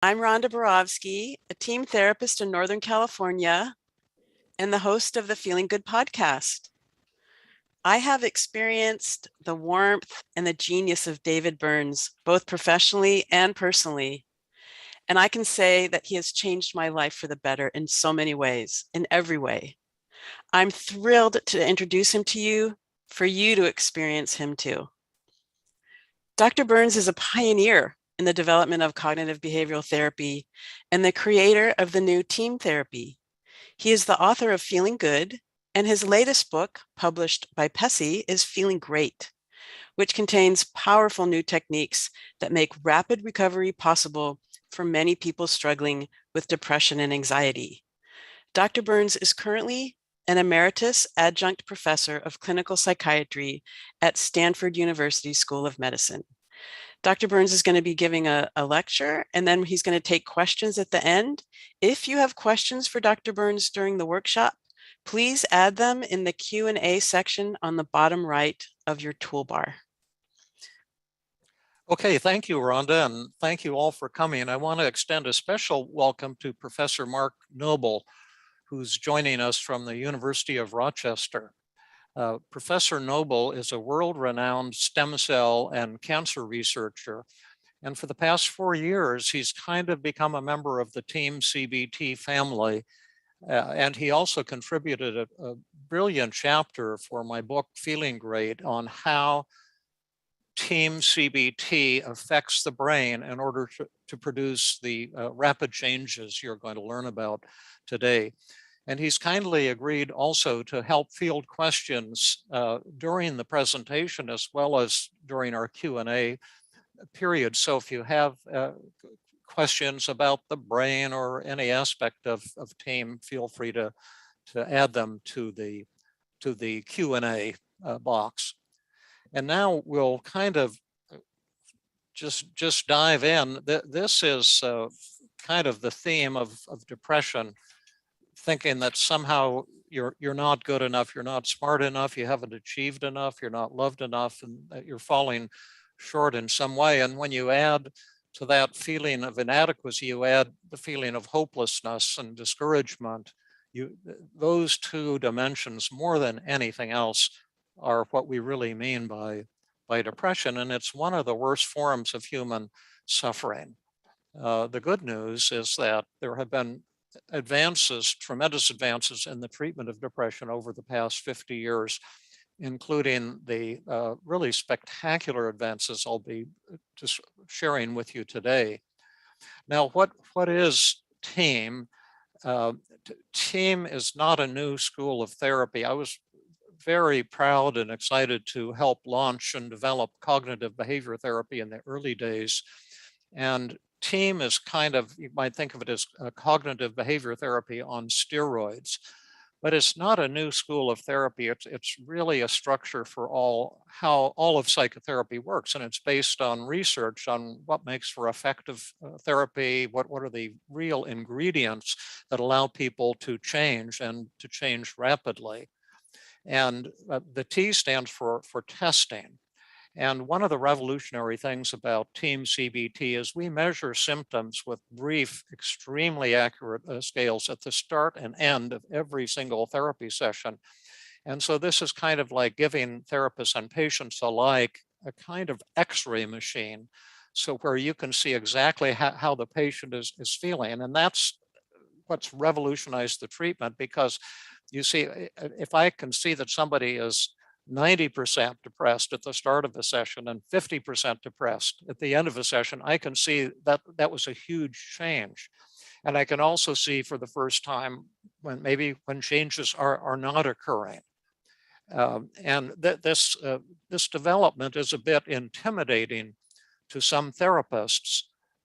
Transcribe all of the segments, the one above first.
I'm Rhonda Borowski, a team therapist in Northern California and the host of the Feeling Good podcast. I have experienced the warmth and the genius of David Burns, both professionally and personally. And I can say that he has changed my life for the better in so many ways, in every way. I'm thrilled to introduce him to you, for you to experience him too. Dr. Burns is a pioneer in the development of cognitive behavioral therapy and the creator of the new team therapy. He is the author of Feeling Good, and his latest book, published by Pesci, is Feeling Great, which contains powerful new techniques that make rapid recovery possible for many people struggling with depression and anxiety. Dr. Burns is currently an emeritus adjunct professor of clinical psychiatry at Stanford University School of Medicine. Dr. Burns is going to be giving a lecture, and then he's going to take questions at the end. If you have questions for Dr. Burns during the workshop, please add them in the Q&A section on the bottom right of your toolbar. Okay, thank you, Rhonda, and thank you all for coming. I want to extend a special welcome to Professor Mark Noble, who's joining us from the University of Rochester. Professor Noble is a world-renowned stem cell and cancer researcher. And for the past 4 years, he's kind of become a member of the Team CBT family. And he also contributed a brilliant chapter for my book, Feeling Great, on how Team CBT affects the brain in order to produce the rapid changes you're going to learn about today. And he's kindly agreed also to help field questions during the presentation as well as during our Q&A period. So if you have questions about the brain or any aspect of team, feel free to add them to the Q&A box. And now we'll kind of just dive in. This is kind of the theme of depression, thinking that somehow you're not good enough, you're not smart enough, you haven't achieved enough, you're not loved enough, and that you're falling short in some way. And when you add to that feeling of inadequacy, you add the feeling of hopelessness and discouragement. Those two dimensions, more than anything else, are what we really mean by depression. And it's one of the worst forms of human suffering. The good news is that there have been tremendous advances in the treatment of depression over the past 50 years, including the really spectacular advances I'll be just sharing with you today. Now, what is TEAM? TEAM is not a new school of therapy. I was very proud and excited to help launch and develop cognitive behavior therapy in the early days. And TEAM is kind of, you might think of it as a cognitive behavior therapy on steroids, but it's not a new school of therapy. It's really a structure for how all of psychotherapy works. And it's based on research on what makes for effective therapy, what are the real ingredients that allow people to change and to change rapidly. And the T stands for testing. And one of the revolutionary things about Team CBT is we measure symptoms with brief, extremely accurate scales at the start and end of every single therapy session. And so this is kind of like giving therapists and patients alike a kind of X-ray machine, so where you can see exactly how the patient is feeling. And that's what's revolutionized the treatment, because you see, if I can see that somebody is 90% depressed at the start of the session and 50% depressed at the end of the session, I can see that that was a huge change. And I can also see for the first time when changes are not occurring. And this development is a bit intimidating to some therapists,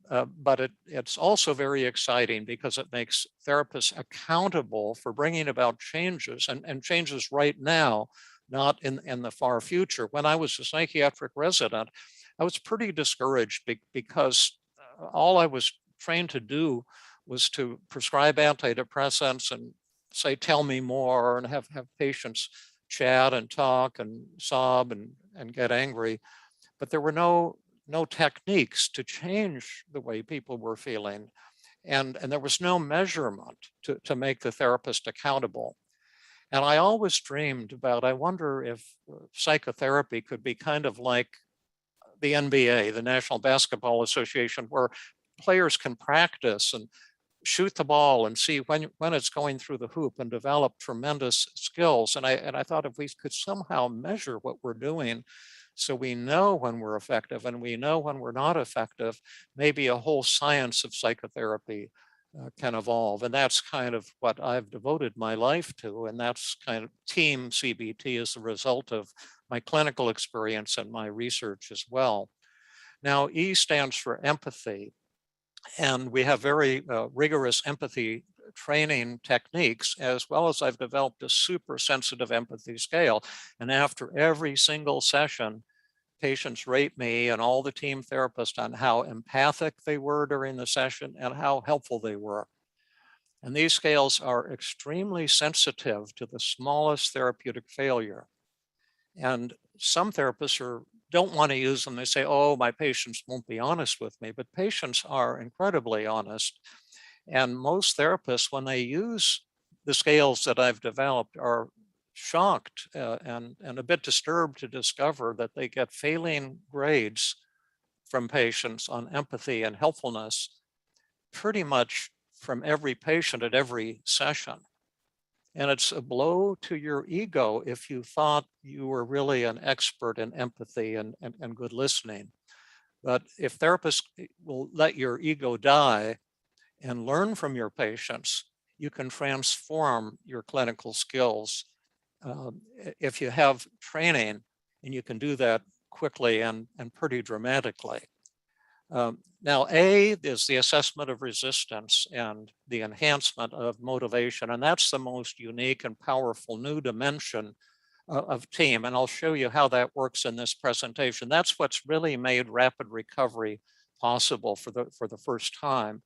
but it's also very exciting because it makes therapists accountable for bringing about changes and changes right now, not in the far future. When I was a psychiatric resident, I was pretty discouraged because all I was trained to do was to prescribe antidepressants and say, tell me more, and have patients chat and talk and sob and get angry. But there were no no techniques to change the way people were feeling. And there was no measurement to make the therapist accountable. And I always dreamed about, I wonder if psychotherapy could be kind of like the NBA, the National Basketball Association, where players can practice and shoot the ball and see when it's going through the hoop and develop tremendous skills. And I thought if we could somehow measure what we're doing so we know when we're effective and we know when we're not effective, maybe a whole science of psychotherapy can evolve. And that's kind of what I've devoted my life to. And that's kind of team CBT as a result of my clinical experience and my research as well. Now, E stands for empathy. And we have very rigorous empathy training techniques, as well as I've developed a super sensitive empathy scale. And after every single session, patients rate me and all the team therapists on how empathic they were during the session and how helpful they were. And these scales are extremely sensitive to the smallest therapeutic failure. And some therapists don't want to use them. They say, oh, my patients won't be honest with me, but patients are incredibly honest. And most therapists, when they use the scales that I've developed, are shocked and a bit disturbed to discover that they get failing grades from patients on empathy and helpfulness pretty much from every patient at every session. And it's a blow to your ego if you thought you were really an expert in empathy and good listening. But if therapists will let your ego die and learn from your patients, you can transform your clinical skills if you have training, and you can do that quickly and pretty dramatically. Now, A is the assessment of resistance and the enhancement of motivation, and that's the most unique and powerful new dimension of team, and I'll show you how that works in this presentation. That's what's really made rapid recovery possible for the first time.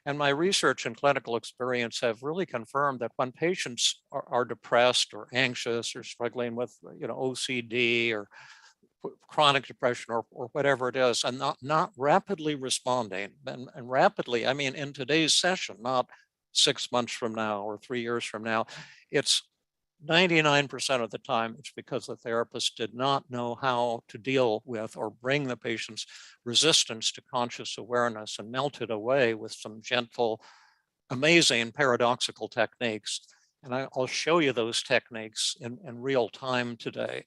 And my research and clinical experience have really confirmed that when patients are depressed or anxious or struggling with OCD or chronic depression or whatever it is, and not rapidly responding, and rapidly, I mean, in today's session, not 6 months from now or 3 years from now, it's 99% of the time, it's because the therapist did not know how to deal with or bring the patient's resistance to conscious awareness and melt it away with some gentle, amazing paradoxical techniques. And I'll show you those techniques in real time today.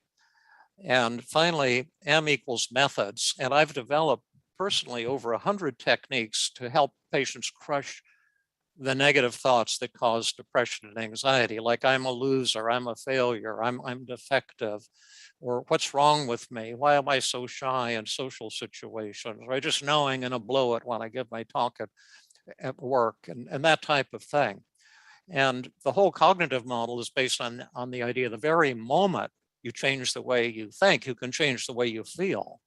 And finally, M equals methods. And I've developed personally over 100 techniques to help patients crush the negative thoughts that cause depression and anxiety, like I'm a loser, I'm a failure, I'm defective, or what's wrong with me? Why am I so shy in social situations? Or just knowing and a blow it when I give my talk at work, and that type of thing. And the whole cognitive model is based on the idea the very moment you change the way you think, you can change the way you feel.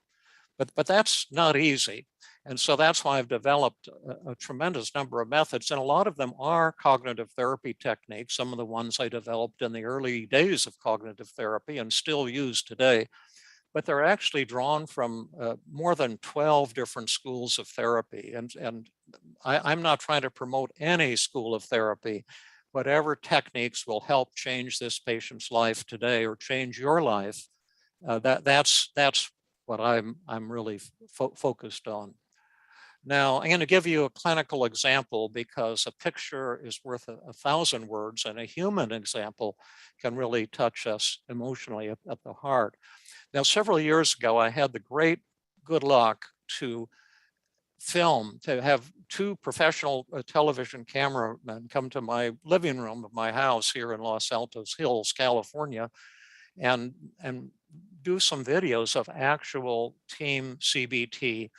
But that's not easy. And so that's why I've developed a tremendous number of methods. And a lot of them are cognitive therapy techniques, some of the ones I developed in the early days of cognitive therapy and still use today. But they're actually drawn from more than 12 different schools of therapy. And I'm not trying to promote any school of therapy. Whatever techniques will help change this patient's life today or change your life, that's what I'm really focused on. Now, I'm going to give you a clinical example because a picture is worth 1,000 words, and a human example can really touch us emotionally at the heart. Now, several years ago, I had the great good luck to have two professional television cameramen come to my living room of my house here in Los Altos Hills, California, and do some videos of actual team CBT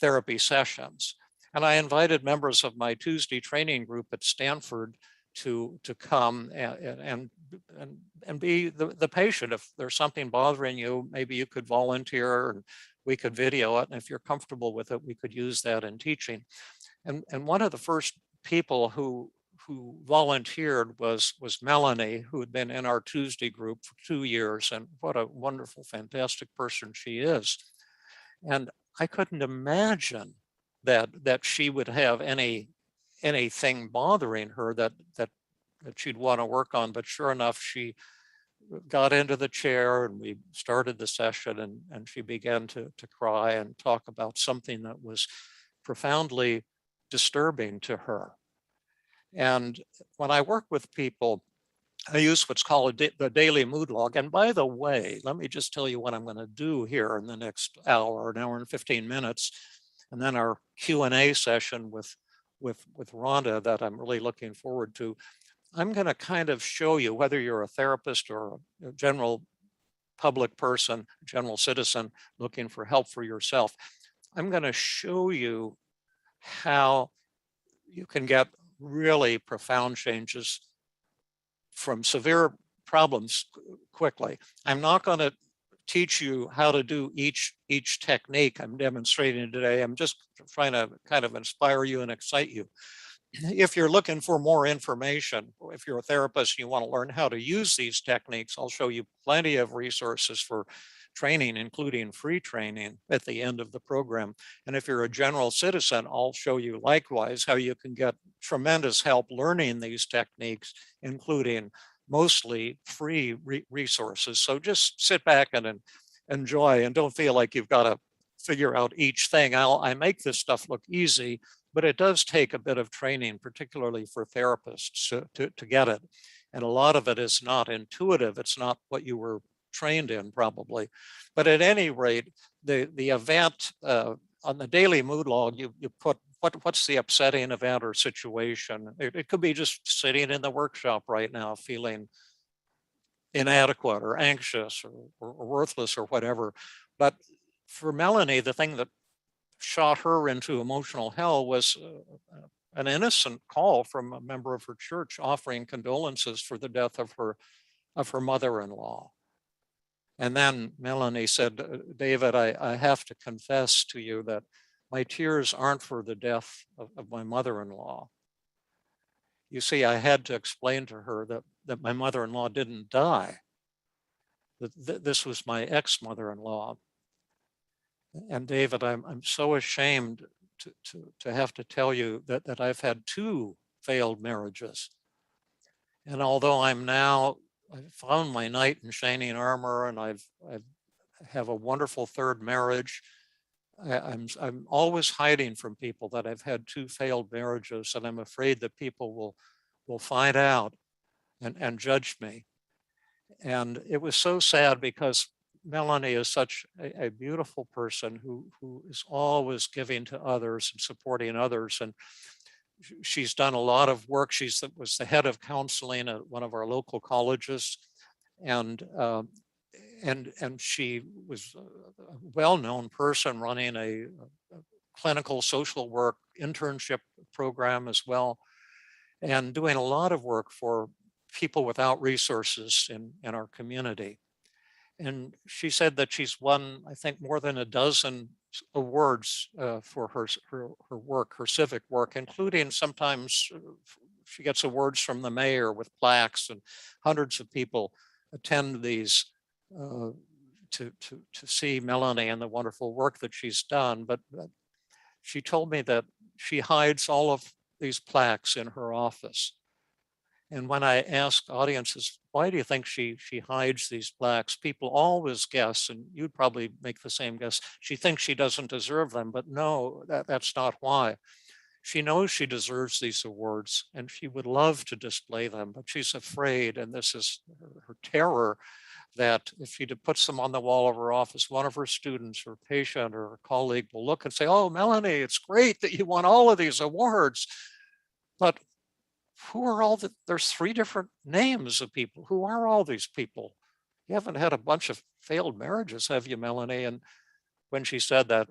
therapy sessions. And I invited members of my Tuesday training group at Stanford to come and be the patient. If there's something bothering you, maybe you could volunteer and we could video it. And if you're comfortable with it, we could use that in teaching. And one of the first people who volunteered was Melanie, who had been in our Tuesday group for 2 years. And what a wonderful, fantastic person she is. And I couldn't imagine that she would have anything bothering her that she'd want to work on. But sure enough, she got into the chair and we started the session, and she began to cry and talk about something that was profoundly disturbing to her. And when I work with people, I use what's called the daily mood log. And by the way, let me just tell you what I'm going to do here in the next hour, an hour and 15 minutes, and then our Q&A session with Rhonda that I'm really looking forward to. I'm going to kind of show you, whether you're a therapist or a general public person, general citizen looking for help for yourself, I'm going to show you how you can get really profound changes from severe problems quickly. I'm not going to teach you how to do each technique I'm demonstrating today. I'm just trying to kind of inspire you and excite you. If you're looking for more information, if you're a therapist and you want to learn how to use these techniques, I'll show you plenty of resources for training, including free training at the end of the program. And if you're a general citizen, I'll show you likewise how you can get tremendous help learning these techniques, including mostly free resources. So just sit back and enjoy, and don't feel like you've got to figure out each thing. I make this stuff look easy, but it does take a bit of training, particularly for therapists, to get it. And a lot of it is not intuitive. It's not what you were trained in, probably. But at any rate, the event on the daily mood log, you put what's the upsetting event or situation. It could be just sitting in the workshop right now feeling inadequate or anxious or worthless or whatever. But for Melanie, the thing that shot her into emotional hell was an innocent call from a member of her church offering condolences for the death of her mother-in-law. And then Melanie said, David, I have to confess to you that my tears aren't for the death of my mother-in-law. You see, I had to explain to her that my mother-in-law didn't die. That this was my ex-mother-in-law. And David, I'm so ashamed to have to tell you that I've had 2 failed marriages. And although I've found my knight in shining armor, and I have a wonderful 3rd marriage, I'm always hiding from people that I've had 2 failed marriages, and I'm afraid that people will find out and judge me. And it was so sad because Melanie is such a beautiful person who is always giving to others and supporting others. And she's done a lot of work. She was the head of counseling at one of our local colleges. And she was a well-known person running a clinical social work internship program as well, and doing a lot of work for people without resources in our community. And she said that she's won, I think, more than a dozen awards for her work, her civic work, including sometimes she gets awards from the mayor with plaques, and hundreds of people attend these to see Melanie and the wonderful work that she's done. But she told me that she hides all of these plaques in her office. And when I ask audiences, why do you think she hides these plaques? People always guess, and you'd probably make the same guess. She thinks she doesn't deserve them, but no, that's not why. She knows she deserves these awards, and she would love to display them, but she's afraid, and this is her terror, that if she puts them on the wall of her office, one of her students or patient or a colleague will look and say, oh, Melanie, it's great that you won all of these awards, but who are there's 3 different names of people. Who are all these people? You haven't had a bunch of failed marriages, have you, Melanie? And when she said that,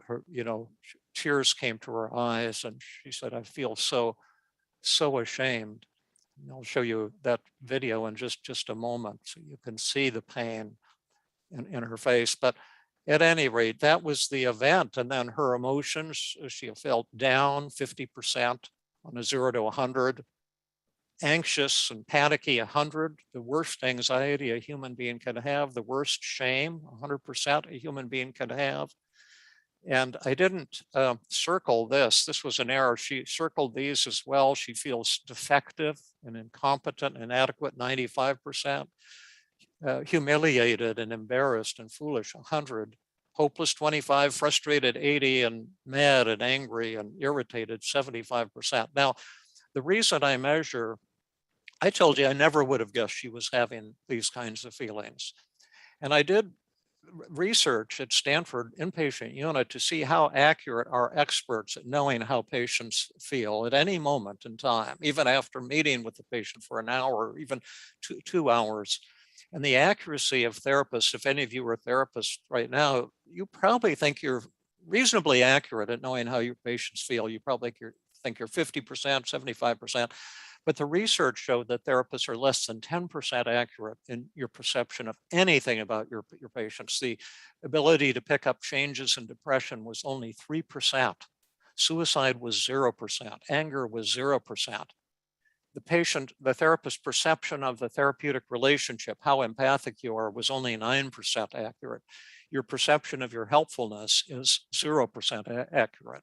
tears came to her eyes, and she said, I feel so ashamed. And I'll show you that video in just a moment so you can see the pain in her face. But at any rate, that was the event. And then her emotions, she felt down 50% on a 0 to 100. Anxious and panicky 100, the worst anxiety a human being can have, the worst shame 100% a human being can have. And I didn't circle this. This was an error. She circled these as well. She feels defective and incompetent, inadequate, 95%. Humiliated and embarrassed and foolish, 100. Hopeless, 25. Frustrated, 80. And mad and angry and irritated, 75%. Now, the reason I measure, I told you I never would have guessed she was having these kinds of feelings. And I did research at Stanford inpatient unit to see how accurate are experts at knowing how patients feel at any moment in time, even after meeting with the patient for an hour, or even two hours. And the accuracy of therapists, if any of you are therapists right now, you probably think you're reasonably accurate at knowing how your patients feel. You probably think you're 50%, 75%. But the research showed that therapists are less than 10% accurate in your perception of anything about your patients. The ability to pick up changes in depression was only 3%. Suicide was 0%. Anger was 0%. The therapist's perception of the therapeutic relationship, how empathic you are, was only 9% accurate. Your perception of your helpfulness is 0% accurate.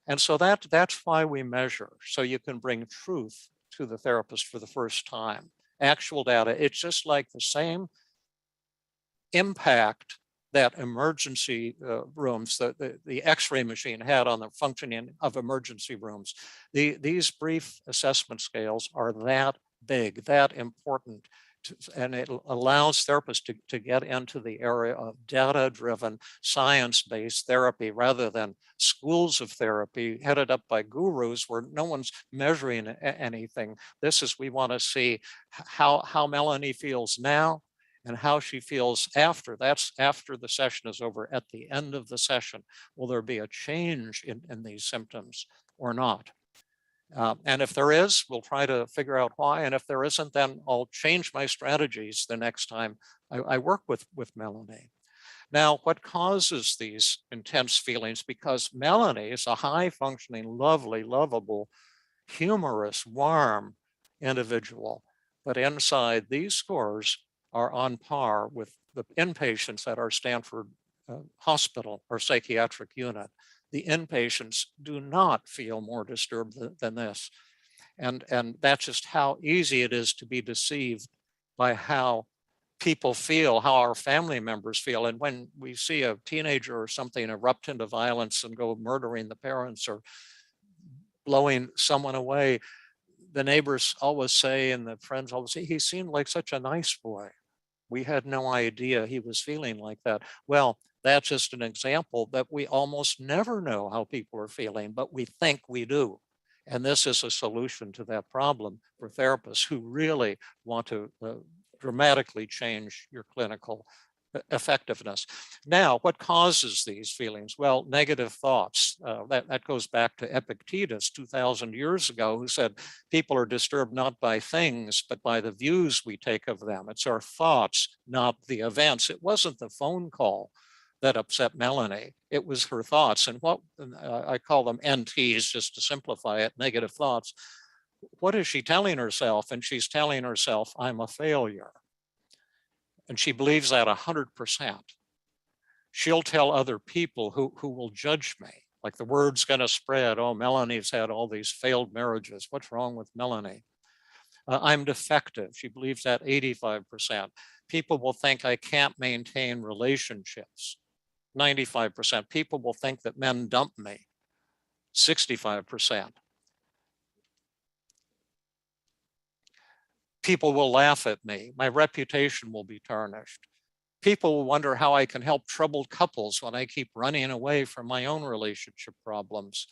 And so that's why we measure, so you can bring truth to the therapist for the first time. Actual data, it's just like the same impact that emergency rooms, the X-ray machine had on the functioning of emergency rooms. These brief assessment scales are that big, that important, and it allows therapists to get into the area of data-driven, science-based therapy rather than schools of therapy headed up by gurus where no one's measuring anything. This is, we want to see how Melanie feels now and how she feels after. That's after the session is over, at the end of the session. Will there be a change in these symptoms or not? And if there is, we'll try to figure out why. And if there isn't, then I'll change my strategies the next time I work with Melanie. Now, what causes these intense feelings? Because Melanie is a high-functioning, lovely, lovable, humorous, warm individual. But inside, these scores are on par with the inpatients at our Stanford hospital or psychiatric unit. The inpatients do not feel more disturbed than this. And that's just how easy it is to be deceived by how people feel, how our family members feel. And when we see a teenager or something erupt into violence and go murdering the parents or blowing someone away, the neighbors always say, and the friends always say, he seemed like such a nice boy. We had no idea he was feeling like that. Well, that's just an example that we almost never know how people are feeling, but we think we do. And this is a solution to that problem for therapists who really want to dramatically change your clinical effectiveness. Now, what causes these feelings? Well, negative thoughts. That goes back to Epictetus 2,000 years ago, who said people are disturbed not by things, but by the views we take of them. It's our thoughts, not the events. It wasn't the phone call that upset Melanie. It was her thoughts. And what I call them NTs, just to simplify it, negative thoughts. What is she telling herself? And she's telling herself, I'm a failure. And she believes that 100%. She'll tell other people who will judge me, like the word's going to spread. Oh, Melanie's had all these failed marriages. What's wrong with Melanie? I'm defective. She believes that 85%. People will think I can't maintain relationships. 95%. People will think that men dump me. 65%. People will laugh at me. My reputation will be tarnished. People will wonder how I can help troubled couples when I keep running away from my own relationship problems.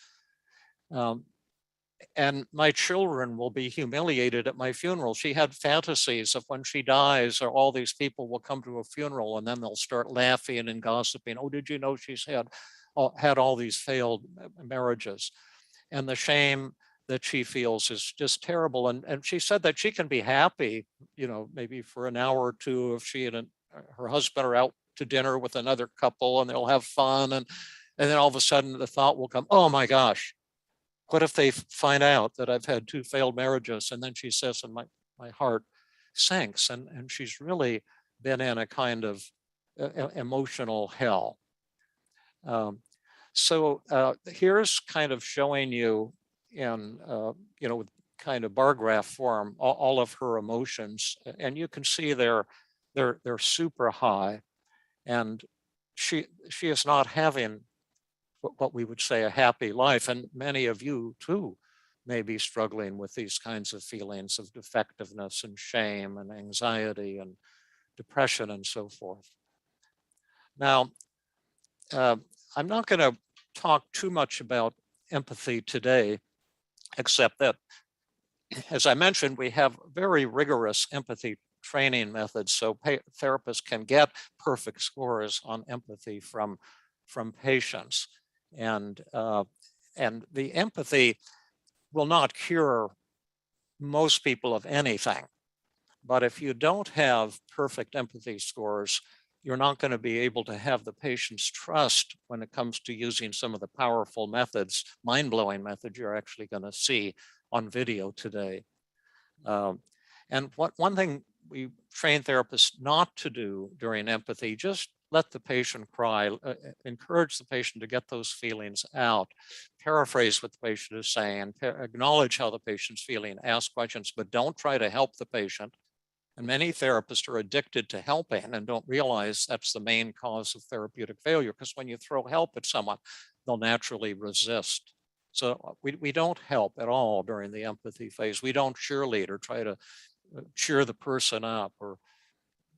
And my children will be humiliated at my funeral. She had fantasies of when she dies, or all these people will come to a funeral and then they'll start laughing and gossiping. Oh, did you know she's had all these failed marriages? And the shame that she feels is just terrible. And she said that she can be happy, maybe for an hour or two if she and her husband are out to dinner with another couple and they'll have fun. And then all of a sudden the thought will come, oh my gosh, what if they find out that I've had 2 failed marriages? And then she says, and my heart sinks. And she's really been in a kind of emotional hell. So here's kind of showing you in, with kind of bar graph form, all of her emotions. And you can see they're super high. And she is not having what we would say a happy life. And many of you too may be struggling with these kinds of feelings of defectiveness and shame and anxiety and depression and so forth. Now, I'm not going to talk too much about empathy today, except that, as I mentioned, we have very rigorous empathy training methods. So therapists can get perfect scores on empathy from patients. And the empathy will not cure most people of anything. But if you don't have perfect empathy scores, you're not going to be able to have the patient's trust when it comes to using some of the powerful methods, mind-blowing methods you're actually going to see on video today. And one thing we train therapists not to do during empathy, just let the patient cry, encourage the patient to get those feelings out, paraphrase what the patient is saying, acknowledge how the patient's feeling, ask questions, but don't try to help the patient. And many therapists are addicted to helping and don't realize that's the main cause of therapeutic failure, because when you throw help at someone, they'll naturally resist. So we don't help at all during the empathy phase. We don't cheerlead or try to cheer the person up or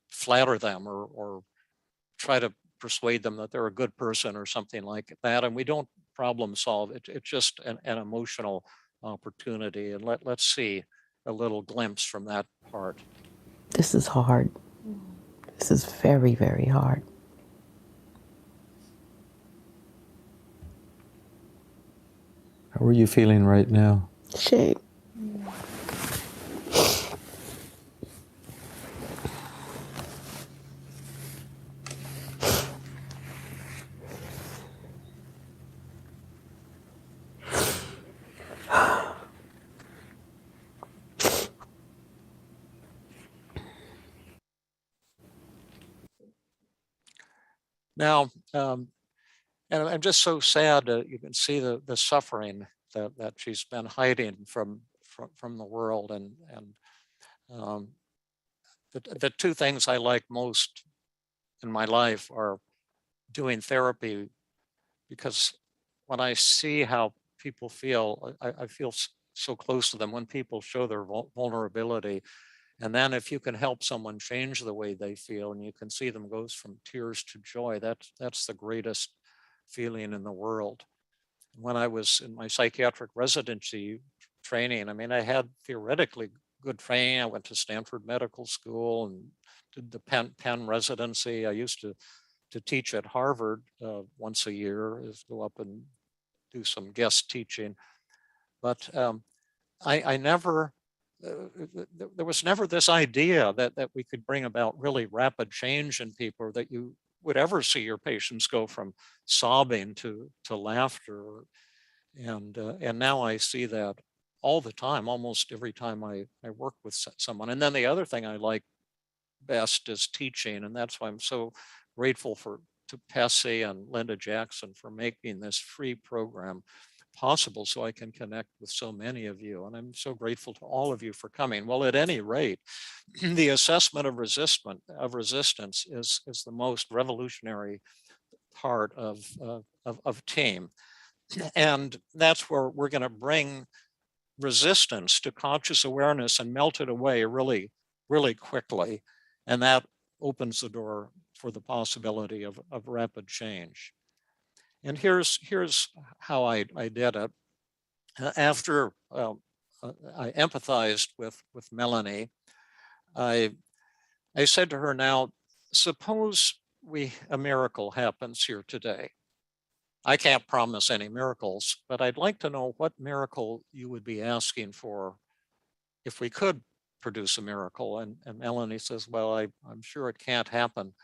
flatter them or try to persuade them that they're a good person or something like that. And we don't problem solve. It's just an emotional opportunity. And let's see a little glimpse from that part. This is hard. This is very, very hard. How are you feeling right now? Shame. Now, and I'm just so sad that you can see the suffering that she's been hiding from the world. And the two things I like most in my life are doing therapy, because when I see how people feel, I feel so close to them when people show their vulnerability. And then if you can help someone change the way they feel and you can see them go from tears to joy, that's the greatest feeling in the world. When I was in my psychiatric residency training, I mean, I had theoretically good training. I went to Stanford Medical School and did the Penn residency. I used to teach at Harvard once a year, is go up and do some guest teaching. But I never, there was never this idea that we could bring about really rapid change in people, or that you would ever see your patients go from sobbing to laughter. And now I see that all the time, almost every time I work with someone. And then the other thing I like best is teaching, and that's why I'm so grateful to Pessy and Linda Jackson for making this free program possible so I can connect with so many of you. And I'm so grateful to all of you for coming. Well, at any rate, the assessment of resistance is the most revolutionary part of TEAM. And that's where we're going to bring resistance to conscious awareness and melt it away really, really quickly. And that opens the door for the possibility of rapid change. And here's how I did it. After I empathized with Melanie, I said to her, now, suppose a miracle happens here today. I can't promise any miracles, but I'd like to know what miracle you would be asking for if we could produce a miracle. And Melanie says, well, I'm sure it can't happen,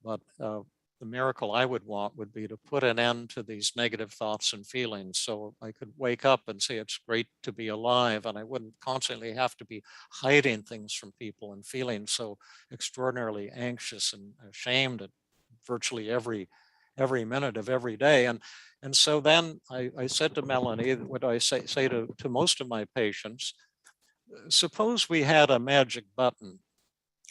but the miracle I would want would be to put an end to these negative thoughts and feelings, so I could wake up and say it's great to be alive, and I wouldn't constantly have to be hiding things from people and feeling so extraordinarily anxious and ashamed at virtually every minute of every day. And And so then I said to Melanie, what I say to most of my patients, suppose we had a magic button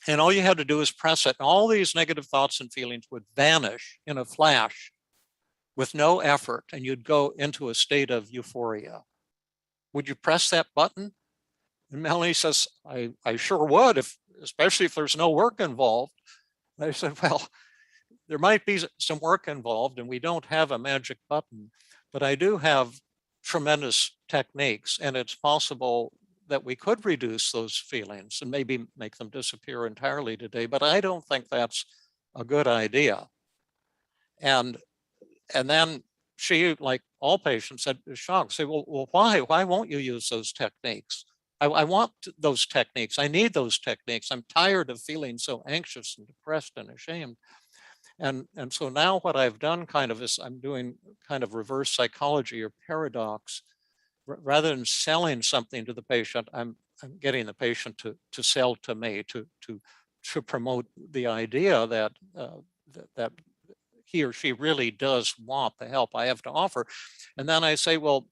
and all you had to do is press it, and all these negative thoughts and feelings would vanish in a flash with no effort, and you'd go into a state of euphoria. Would you press that button? And Melanie says, I sure would, especially if there's no work involved. And I said, well, there might be some work involved, and we don't have a magic button, but I do have tremendous techniques, and it's possible that we could reduce those feelings and maybe make them disappear entirely today, but I don't think that's a good idea. And then she, like all patients, said, shocked, say, well, why? Why won't you use those techniques? I want those techniques. I need those techniques. I'm tired of feeling so anxious and depressed and ashamed. And so now what I've done kind of is I'm doing kind of reverse psychology or paradox. Rather than selling something to the patient, I'm getting the patient to sell to me, to promote the idea that that he or she really does want the help I have to offer. And then I say, well,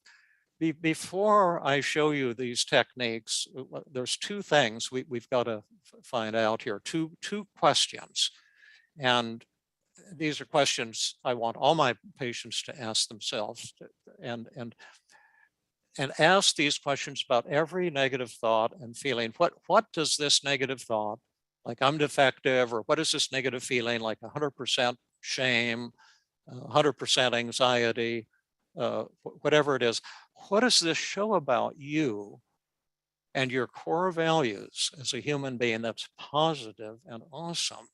before I show you these techniques, there's two things we've got to find out here, two questions. And these are questions I want all my patients to ask themselves, and ask these questions about every negative thought and feeling. What does this negative thought, like I'm defective, or what is this negative feeling, like 100% shame, 100% anxiety, whatever it is, what does this show about you and your core values as a human being that's positive and awesome?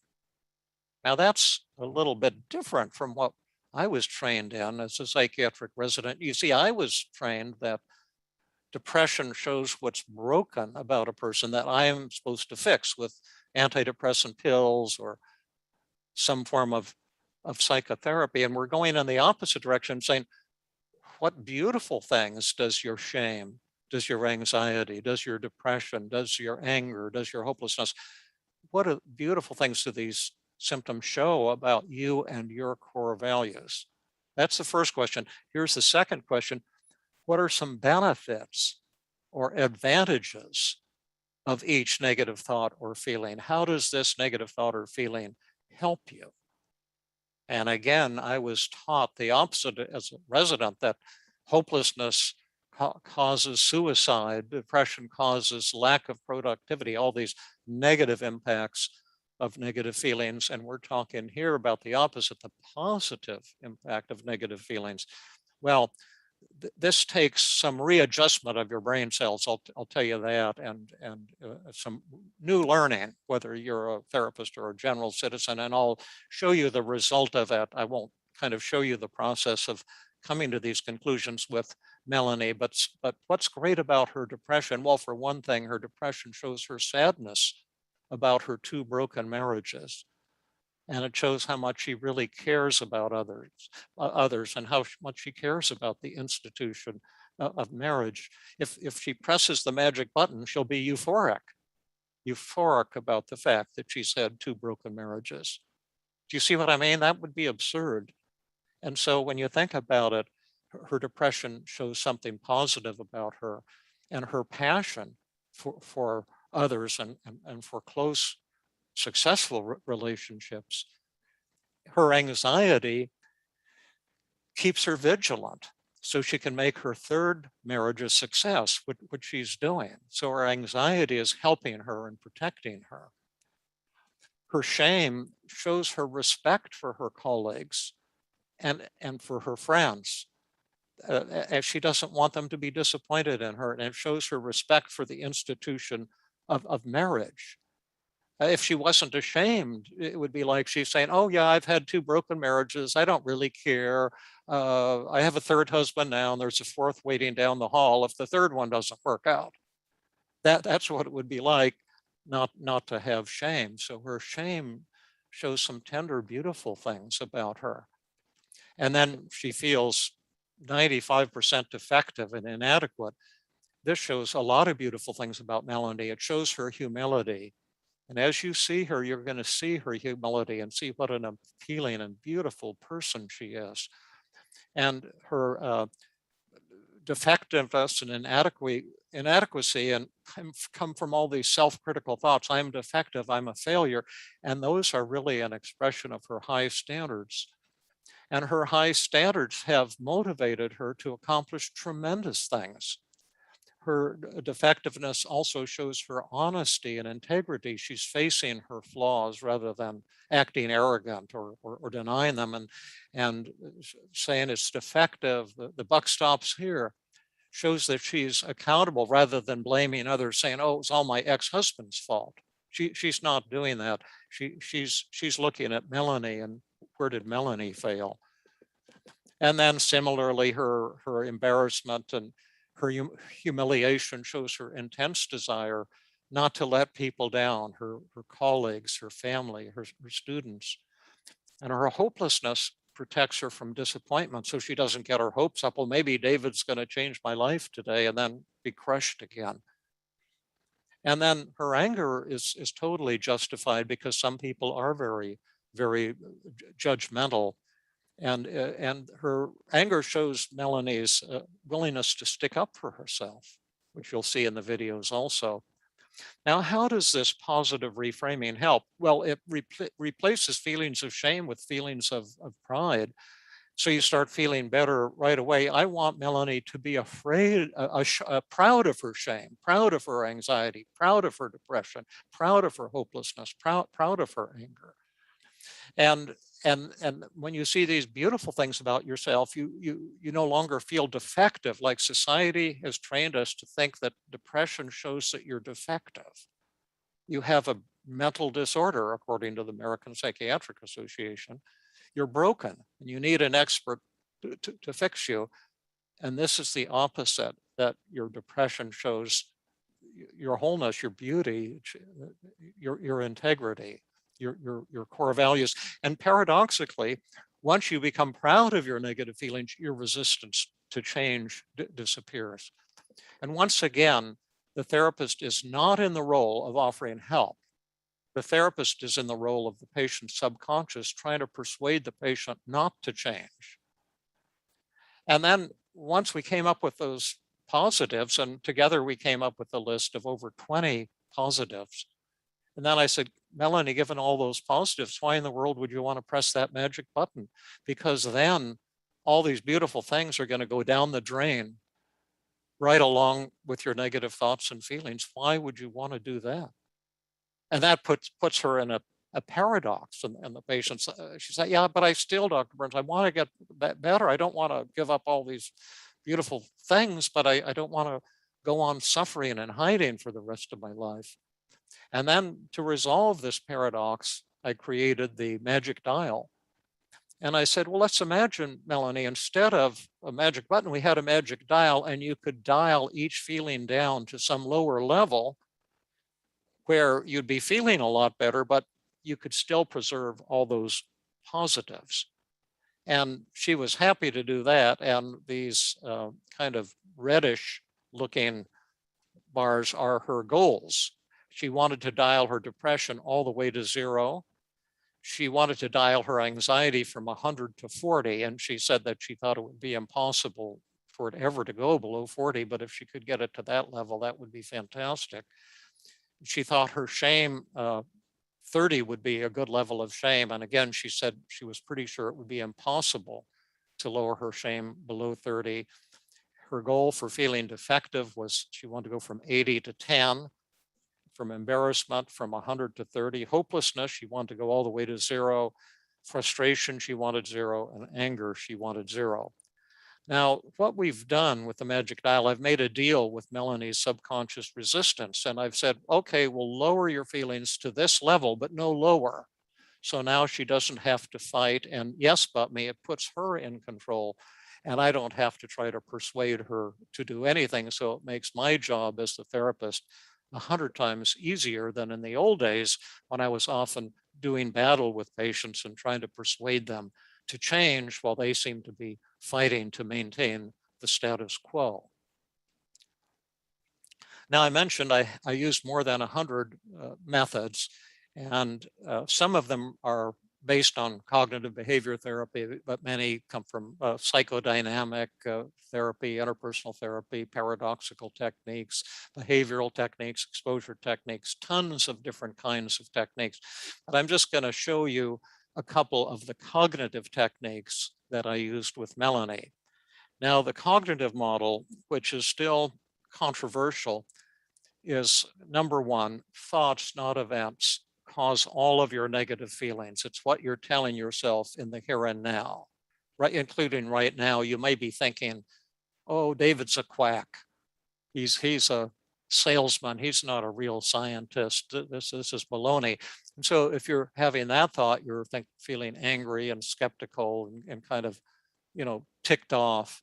Now that's a little bit different from what I was trained in as a psychiatric resident. You see, I was trained that depression shows what's broken about a person that I am supposed to fix with antidepressant pills or some form of psychotherapy. And we're going in the opposite direction, saying, what beautiful things does your shame, does your anxiety, does your depression, does your anger, does your hopelessness, what beautiful things do these symptoms show about you and your core values? That's the first question. Here's the second question. What are some benefits or advantages of each negative thought or feeling? How does this negative thought or feeling help you? And again, I was taught the opposite as a resident, that hopelessness causes suicide, depression causes lack of productivity, all these negative impacts of negative feelings. And we're talking here about the opposite, the positive impact of negative feelings. Well, this takes some readjustment of your brain cells, I'll tell you that, and some new learning, whether you're a therapist or a general citizen, and I'll show you the result of it. I won't kind of show you the process of coming to these conclusions with Melanie, but what's great about her depression? Well, for one thing, her depression shows her sadness about her 2 broken marriages. And it shows how much she really cares about others and how much she cares about the institution of marriage. If she presses the magic button, she'll be euphoric about the fact that she's had 2 broken marriages. Do you see what I mean? That would be absurd. And so when you think about it, her depression shows something positive about her, and her passion for others and for close, successful relationships. Her anxiety keeps her vigilant so she can make her 3rd marriage a success, which she's doing. So her anxiety is helping her and protecting her. Her shame shows her respect for her colleagues and for her friends. If she doesn't want them to be disappointed in her, and it shows her respect for the institution of marriage. If she wasn't ashamed, it would be like she's saying, oh yeah, I've had 2 broken marriages. I don't really care. I have a 3rd husband now, and there's a 4th waiting down the hall if the 3rd one doesn't work out. That's what it would be like not to have shame. So her shame shows some tender, beautiful things about her. And then she feels 95% defective and inadequate. This shows a lot of beautiful things about Melanie. It shows her humility. And as you see her, you're going to see her humility and see what an appealing and beautiful person she is. And her defectiveness and inadequacy and come from all these self-critical thoughts. I'm defective, I'm a failure. And those are really an expression of her high standards. And her high standards have motivated her to accomplish tremendous things. Her defectiveness also shows her honesty and integrity. She's facing her flaws rather than acting arrogant or denying them and saying it's defective, the buck stops here. Shows that she's accountable rather than blaming others, saying, oh, it's all my ex-husband's fault. She's not doing that. She's looking at Melanie and where did Melanie fail? And then similarly, her embarrassment and her humiliation shows her intense desire not to let people down, her colleagues, her family, her students. And her hopelessness protects her from disappointment so she doesn't get her hopes up. Well, maybe David's going to change my life today, and then be crushed again. And then her anger is totally justified because some people are very, very judgmental. And her anger shows Melanie's willingness to stick up for herself, which you'll see in the videos also. Now, how does this positive reframing help? Well, it replaces feelings of shame with feelings of pride. So you start feeling better right away. I want Melanie to be proud of her shame, proud of her anxiety, proud of her depression, proud of her hopelessness, proud of her anger. And when you see these beautiful things about yourself, you no longer feel defective, like society has trained us to think that depression shows that you're defective. You have a mental disorder, according to the American Psychiatric Association. You're broken and you need an expert to fix you. And this is the opposite, that your depression shows your wholeness, your beauty, your integrity, your core values. And paradoxically, once you become proud of your negative feelings, your resistance to change disappears. And once again, the therapist is not in the role of offering help. The therapist is in the role of the patient's subconscious, trying to persuade the patient not to change. And then once we came up with those positives, and together we came up with a list of over 20 positives. And then I said, Melanie, given all those positives, why in the world would you want to press that magic button? Because then all these beautiful things are going to go down the drain right along with your negative thoughts and feelings. Why would you want to do that? And that puts her in a paradox. And the patients, she said, yeah, but I still, Dr. Burns, I want to get better. I don't want to give up all these beautiful things, but I don't want to go on suffering and hiding for the rest of my life. And then to resolve this paradox, I created the magic dial. And I said, well, let's imagine, Melanie, instead of a magic button, we had a magic dial, and you could dial each feeling down to some lower level where you'd be feeling a lot better, but you could still preserve all those positives. And she was happy to do that. And these kind of reddish looking bars are her goals. She wanted to dial her depression all the way to 0. She wanted to dial her anxiety from 100 to 40. And she said that she thought it would be impossible for it ever to go below 40, but if she could get it to that level, that would be fantastic. She thought her shame, 30 would be a good level of shame. And again, she said she was pretty sure it would be impossible to lower her shame below 30. Her goal for feeling defective was she wanted to go from 80 to 10, from embarrassment from 100 to 30. Hopelessness, she wanted to go all the way to 0. Frustration, she wanted 0. And anger, she wanted 0. Now, what we've done with the magic dial, I've made a deal with Melanie's subconscious resistance. And I've said, okay, we'll lower your feelings to this level, but no lower. So now she doesn't have to fight. And yes, but me, it puts her in control. And I don't have to try to persuade her to do anything. So it makes my job as the therapist 100 times easier than in the old days when I was often doing battle with patients and trying to persuade them to change while they seem to be fighting to maintain the status quo. Now, I mentioned I used more than 100 methods, and some of them are based on cognitive behavior therapy, but many come from psychodynamic therapy, interpersonal therapy, paradoxical techniques, behavioral techniques, exposure techniques, tons of different kinds of techniques. But I'm just going to show you a couple of the cognitive techniques that I used with Melanie. Now, the cognitive model, which is still controversial, is number one, thoughts, not events, cause all of your negative feelings. It's what you're telling yourself in the here and now, right? Including right now, you may be thinking, oh, David's a quack. He's a salesman. He's not a real scientist. This is baloney. And so if you're having that thought, you're feeling angry and skeptical and kind of, ticked off.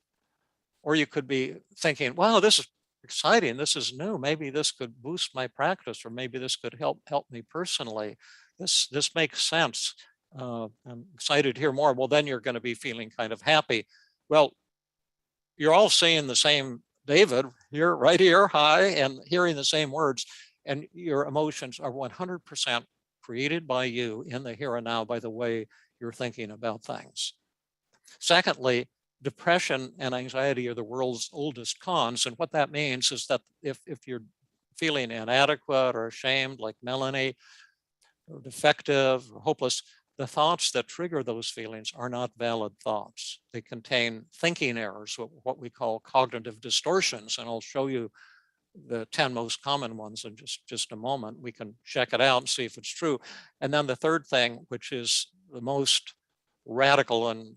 Or you could be thinking, wow, this is exciting. This is new. Maybe this could boost my practice, or maybe this could help me personally. This makes sense. I'm excited to hear more. Well, then you're going to be feeling kind of happy. Well, you're all saying the same David, you're right here, hi, and hearing the same words, and your emotions are 100% created by you in the here and now by the way you're thinking about things. Secondly, depression and anxiety are the world's oldest cons. And what that means is that if you're feeling inadequate or ashamed, like Melanie, or defective or hopeless, the thoughts that trigger those feelings are not valid thoughts. They contain thinking errors, what we call cognitive distortions. And I'll show you the 10 most common ones in just a moment. We can check it out and see if it's true. And then the third thing, which is the most radical and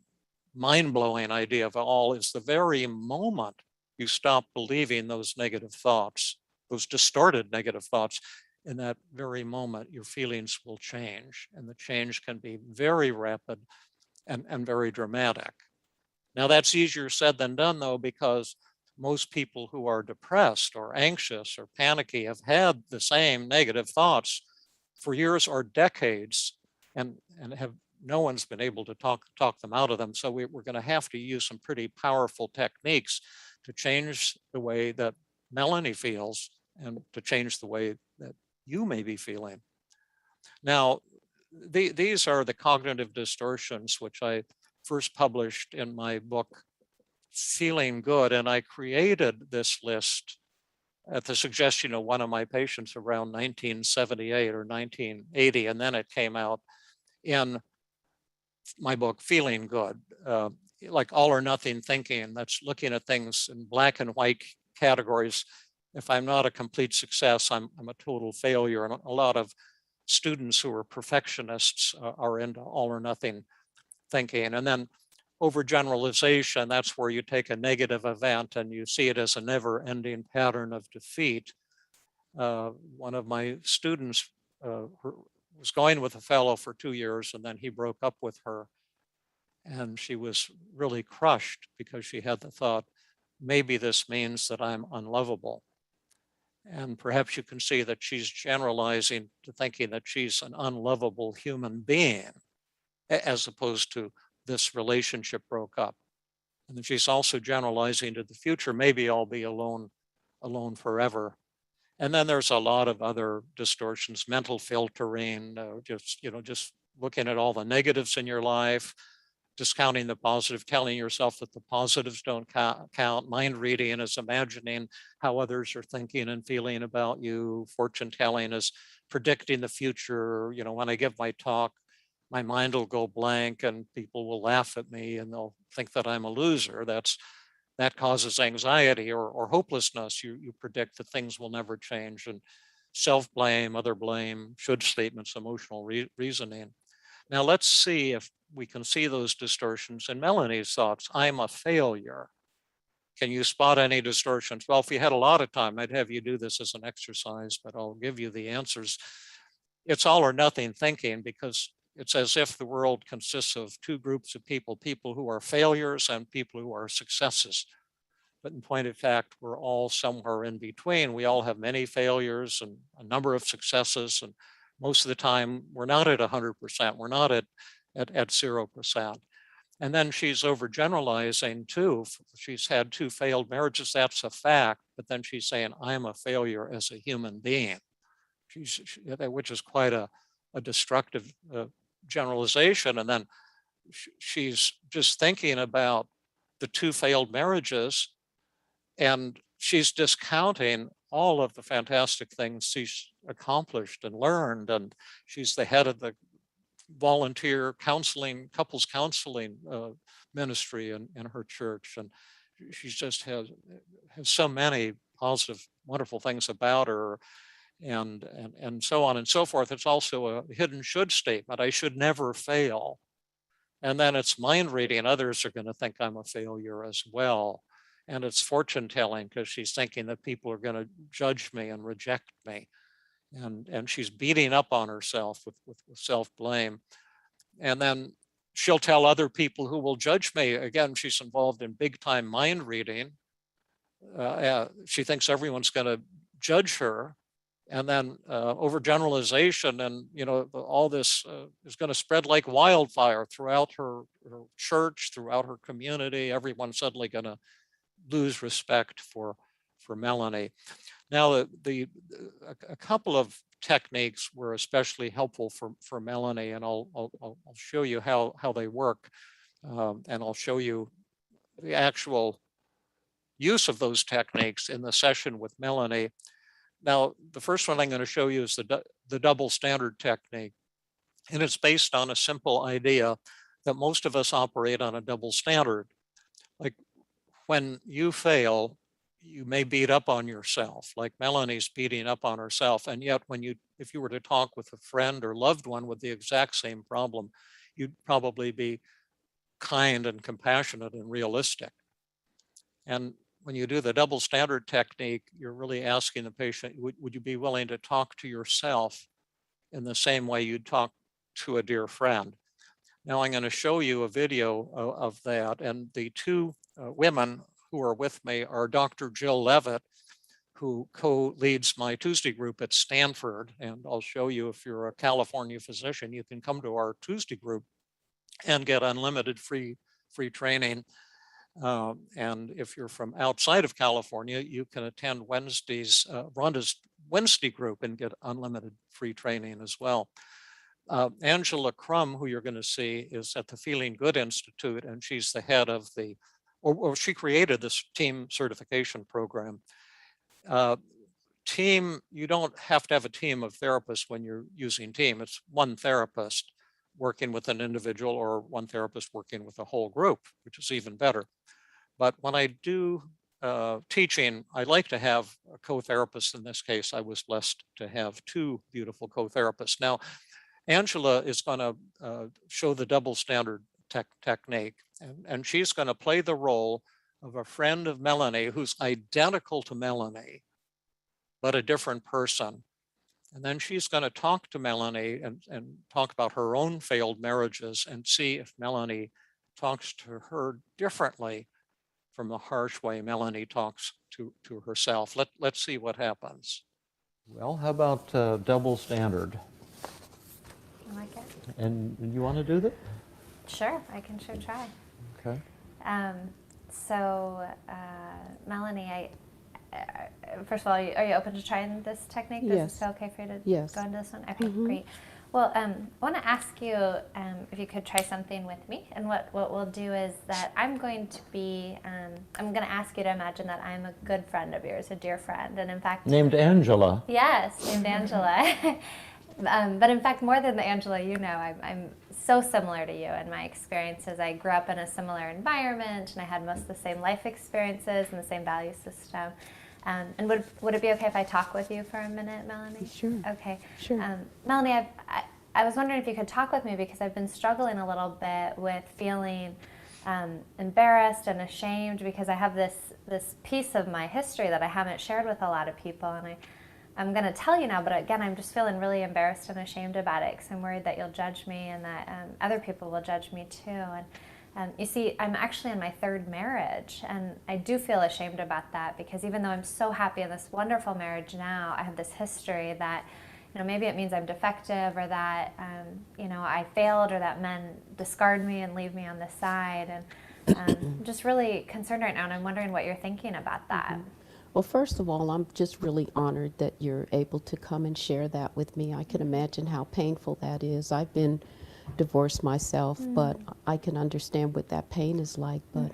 mind-blowing idea of all, is the very moment you stop believing those negative thoughts, those distorted negative thoughts, in that very moment, your feelings will change. And the change can be very rapid and very dramatic. Now, that's easier said than done, though, because most people who are depressed or anxious or panicky have had the same negative thoughts for years or decades, and no one's been able to talk them out of them. So we're going to have to use some pretty powerful techniques to change the way that Melanie feels and to change the way that you may be feeling. Now, these are the cognitive distortions, which I first published in my book, Feeling Good. And I created this list at the suggestion of one of my patients around 1978 or 1980. And then it came out in my book, Feeling Good, like all or nothing thinking. That's looking at things in black and white categories. If I'm not a complete success, I'm a total failure. And a lot of students who are perfectionists are into all or nothing thinking. And then overgeneralization, that's where you take a negative event and you see it as a never-ending pattern of defeat. One of my students was going with a fellow for 2 years, and then he broke up with her. And she was really crushed because she had the thought, maybe this means that I'm unlovable. And perhaps you can see that she's generalizing to thinking that she's an unlovable human being, as opposed to this relationship broke up. And then she's also generalizing to the future, maybe I'll be alone forever. And then there's a lot of other distortions, mental filtering, just looking at all the negatives in your life, discounting the positive, telling yourself that the positives don't count. Mind reading is imagining how others are thinking and feeling about you. Fortune telling is predicting the future. When I give my talk, my mind will go blank and people will laugh at me and they'll think that I'm a loser. That causes anxiety or hopelessness. You predict that things will never change, and self-blame, other blame, should statements, emotional reasoning. Now let's see if we can see those distortions in Melanie's thoughts. I'm a failure. Can you spot any distortions? Well, if you had a lot of time, I'd have you do this as an exercise, but I'll give you the answers. It's all or nothing thinking, because it's as if the world consists of two groups of people who are failures and people who are successes. But in point of fact, we're all somewhere in between. We all have many failures and a number of successes. And most of the time, we're not at 100%. We're not at 0%. And then she's overgeneralizing too. She's had 2 failed marriages. That's a fact. But then she's saying, I'm a failure as a human being, which is quite a destructive generalization. And then she's just thinking about the 2 failed marriages, and she's discounting all of the fantastic things she's accomplished and learned. And she's the head of the volunteer counseling, couples counseling ministry in her church. And she just has so many positive, wonderful things about her, and so on and so forth. It's also a hidden should statement. I should never fail. And then it's mind reading. Others are going to think I'm a failure as well. And it's fortune telling, because she's thinking that people are going to judge me and reject me. And she's beating up on herself with self-blame. And then she'll tell other people who will judge me. Again, she's involved in big time mind reading. She thinks everyone's going to judge her. And then overgeneralization, and all this is going to spread like wildfire throughout her church, throughout her community. Everyone's suddenly going to lose respect for Melanie. Now, a couple of techniques were especially helpful for Melanie, and I'll show you how they work, and I'll show you the actual use of those techniques in the session with Melanie. Now, the first one I'm going to show you is the double standard technique, and it's based on a simple idea that most of us operate on a double standard. Like, when you fail, you may beat up on yourself, like Melanie's beating up on herself. And yet, if you were to talk with a friend or loved one with the exact same problem, you'd probably be kind and compassionate and realistic. And when you do the double standard technique, you're really asking the patient, would you be willing to talk to yourself in the same way you'd talk to a dear friend? Now I'm going to show you a video of that. And the 2 women who are with me are Dr. Jill Levitt, who co-leads my Tuesday group at Stanford. And I'll show you, if you're a California physician, you can come to our Tuesday group and get unlimited free training. And if you're from outside of California, you can attend Rhonda's Wednesday group and get unlimited free training as well. Angela Crum, who you're going to see, is at the Feeling Good Institute, and she's the head of she created this team certification program. Team, you don't have to have a team of therapists when you're using team. It's one therapist working with an individual, or one therapist working with a whole group, which is even better. But when I do teaching, I like to have a co-therapist. In this case, I was blessed to have 2 beautiful co-therapists. Now, Angela is going to show the double standard technique, and she's going to play the role of a friend of Melanie who's identical to Melanie, but a different person. And then she's going to talk to Melanie and talk about her own failed marriages, and see if Melanie talks to her differently from the harsh way Melanie talks to herself. Let's see what happens. Well, how about double standard? I like it. And you want to do that? Sure, I can sure try. Okay. Melanie, first of all, are you open to trying this technique? Yes. Is it okay for you to Yes. go into this one? Okay, great. Well, I want to ask you if you could try something with me. And what we'll do is that I'm going to ask you to imagine that I'm a good friend of yours, a dear friend. And in fact... Named Angela. Yes, named Angela. But in fact, more than the Angela you know, I'm so similar to you in my experiences. I grew up in a similar environment, and I had most of the same life experiences and the same value system. And would it be okay if I talk with you for a minute, Melanie? Sure. Okay. Sure. Melanie, I was wondering if you could talk with me, because I've been struggling a little bit with feeling embarrassed and ashamed, because I have this piece of my history that I haven't shared with a lot of people, and I'm going to tell you now, but again, I'm just feeling really embarrassed and ashamed about it, because I'm worried that you'll judge me, and that other people will judge me too. And you see, I'm actually in my 3rd marriage, and I do feel ashamed about that, because even though I'm so happy in this wonderful marriage now, I have this history that, maybe it means I'm defective, or that, I failed, or that men discard me and leave me on the side. And I'm just really concerned right now, and I'm wondering what you're thinking about that. Well, first of all, I'm just really honored that you're able to come and share that with me. I can imagine how painful that is. I've been divorce myself, but I can understand what that pain is like. But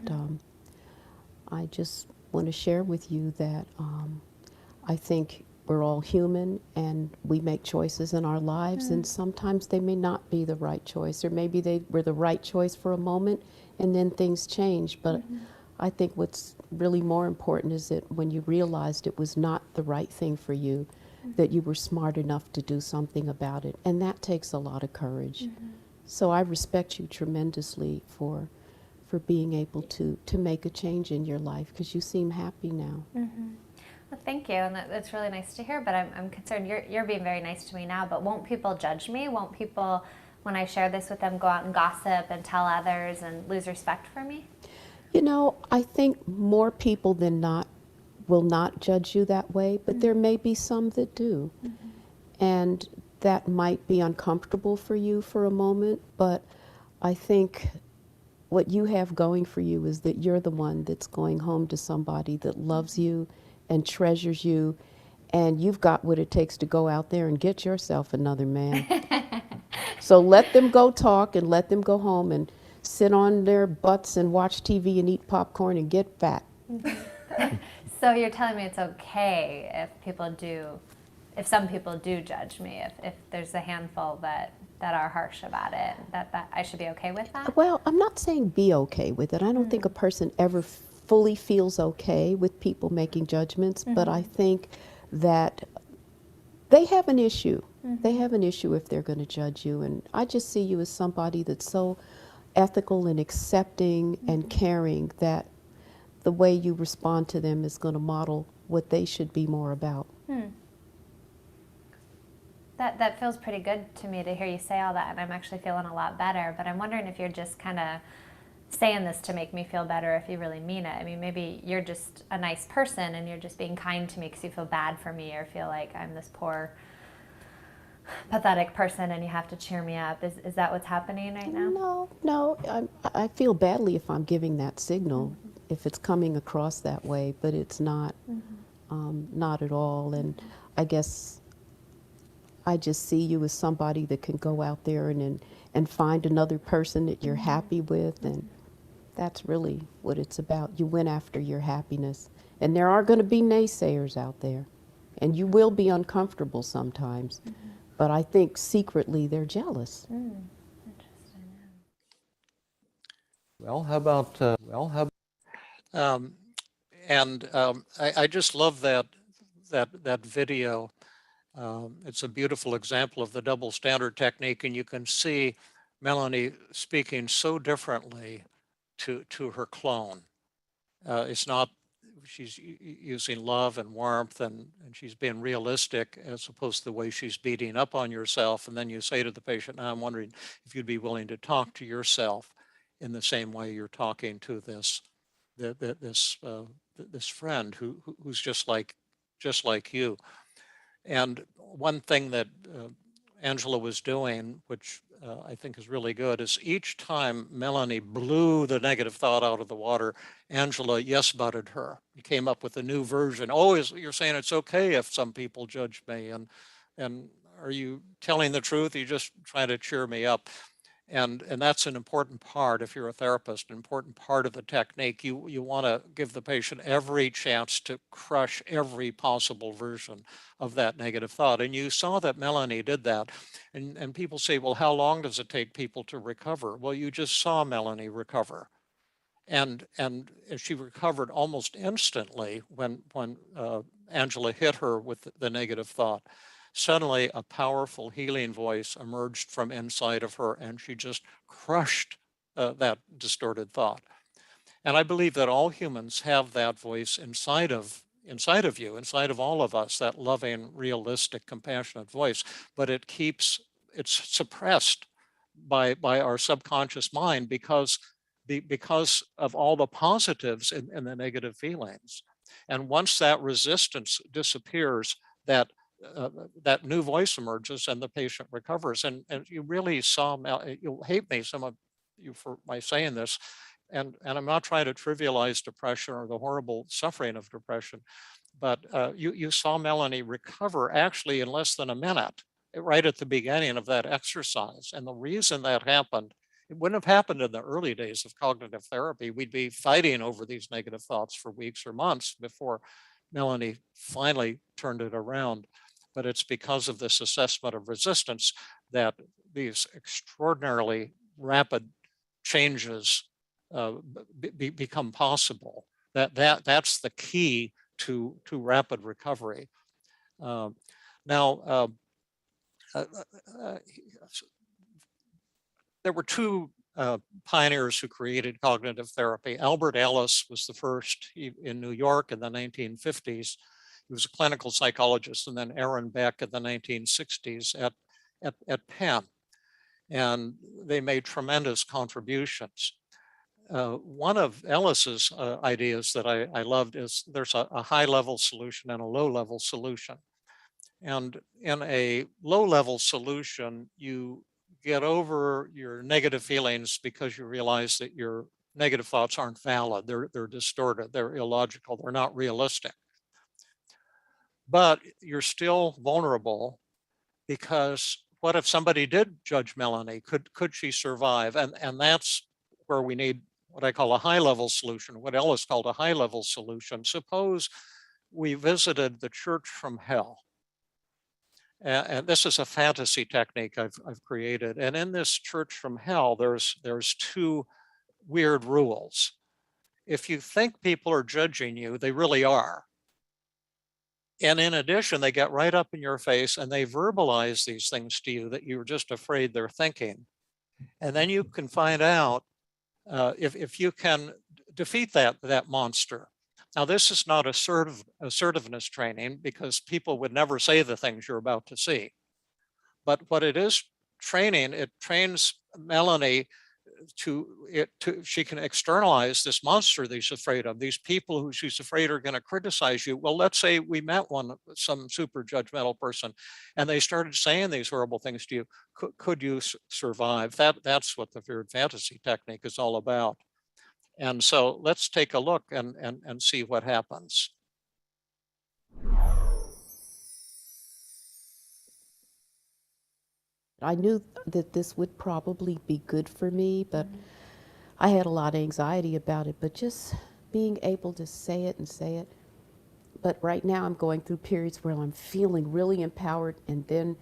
I just want to share with you that I think we're all human and we make choices in our lives, and sometimes they may not be the right choice, or maybe they were the right choice for a moment and then things change. But I think what's really more important is that when you realized it was not the right thing for you, that you were smart enough to do something about it. And that takes a lot of courage. So I respect you tremendously for being able to make a change in your life, because you seem happy now. Well, thank you, and that's really nice to hear. But I'm concerned. You're being very nice to me now, but won't people judge me? Won't people, when I share this with them, go out and gossip and tell others and lose respect for me? You know, I think more people than not will not judge you that way, but there may be some that do. And that might be uncomfortable for you for a moment, but I think what you have going for you is that you're the one that's going home to somebody that loves you and treasures you, and you've got what it takes to go out there and get yourself another man. So let them go talk and let them go home and sit on their butts and watch TV and eat popcorn and get fat. So you're telling me it's okay if some people do judge me, if there's a handful that are harsh about it, that I should be okay with that? Well, I'm not saying be okay with it. I don't think a person ever fully feels okay with people making judgments, but I think that they have an issue. They have an issue if they're going to judge you. And I just see you as somebody that's so ethical and accepting and caring that the way you respond to them is going to model what they should be more about. That feels pretty good to me to hear you say all that, and I'm actually feeling a lot better. But I'm wondering if you're just kind of saying this to make me feel better, if you really mean it. I mean, maybe you're just a nice person and you're just being kind to me because you feel bad for me or feel like I'm this poor, pathetic person and you have to cheer me up. Is that what's happening right now? No, I feel badly if I'm giving that signal, if it's coming across that way, but it's not, not at all. And I guess I just see you as somebody that can go out there and find another person that you're happy with, and that's really what it's about. You went after your happiness. And there are going to be naysayers out there, and you will be uncomfortable sometimes. But I think secretly they're jealous. Interesting. Well, how about, I just love that video. It's a beautiful example of the double standard technique, and you can see Melanie speaking so differently to her clone. It's not, she's using love and warmth, and she's being realistic as opposed to the way she's beating up on yourself. And then you say to the patient, now I'm wondering if you'd be willing to talk to yourself in the same way you're talking to this friend who's just like you. And one thing that Angela was doing, which I think is really good, is each time Melanie blew the negative thought out of the water, Angela yes-butted her. He came up with a new version. Oh, you're saying it's okay if some people judge me, and are you telling the truth? You just try to cheer me up. And that's an important part, if you're a therapist, an important part of the technique. You want to give the patient every chance to crush every possible version of that negative thought. And you saw that Melanie did that. And people say, well, how long does it take people to recover? Well, you just saw Melanie recover. And she recovered almost instantly when Angela hit her with the negative thought. Suddenly, a powerful healing voice emerged from inside of her, and she just crushed that distorted thought. And I believe that all humans have that voice inside of you, inside of all of us, that loving, realistic, compassionate voice. But it's suppressed by our subconscious mind because of all the positives in the negative feelings. And once that resistance disappears, that new voice emerges and the patient recovers. And you really saw, you'll hate me, some of you, for my saying this, and I'm not trying to trivialize depression or the horrible suffering of depression, but you saw Melanie recover actually in less than a minute. right at the beginning of that exercise. And the reason that happened, it wouldn't have happened in the early days of cognitive therapy. We'd be fighting over these negative thoughts for weeks or months before Melanie finally turned it around. But it's because of this assessment of resistance that these extraordinarily rapid changes become possible. That's the key to rapid recovery. Now, there were two pioneers who created cognitive therapy. Albert Ellis was the first in New York in the 1950s. He was a clinical psychologist, and then Aaron Beck in the 1960s at Penn. And they made tremendous contributions. One of Ellis's ideas that I loved is there's a high-level solution and a low-level solution. And in a low-level solution, you get over your negative feelings because you realize that your negative thoughts aren't valid. They're distorted, they're illogical, they're not realistic. But you're still vulnerable, because what if somebody did judge Melanie? Could she survive? And that's where we need what I call a high-level solution, what Ellis called a high-level solution. Suppose we visited the church from hell. And this is a fantasy technique I've created. And in this church from hell, there's two weird rules. If you think people are judging you, they really are. And in addition, they get right up in your face and they verbalize these things to you that you're just afraid they're thinking. And then you can find out if you can defeat that monster. Now, this is not assertiveness training, because people would never say the things you're about to see. But what it is training, it trains Melanie she can externalize this monster that she's afraid of, these people who she's afraid are going to criticize you. Well, let's say we met some super judgmental person, and they started saying these horrible things to you. Could you survive? That's what the feared fantasy technique is all about. And so let's take a look and see what happens. I knew that this would probably be good for me, but I had a lot of anxiety about it. But just being able to say it. But right now I'm going through periods where I'm feeling really empowered, and then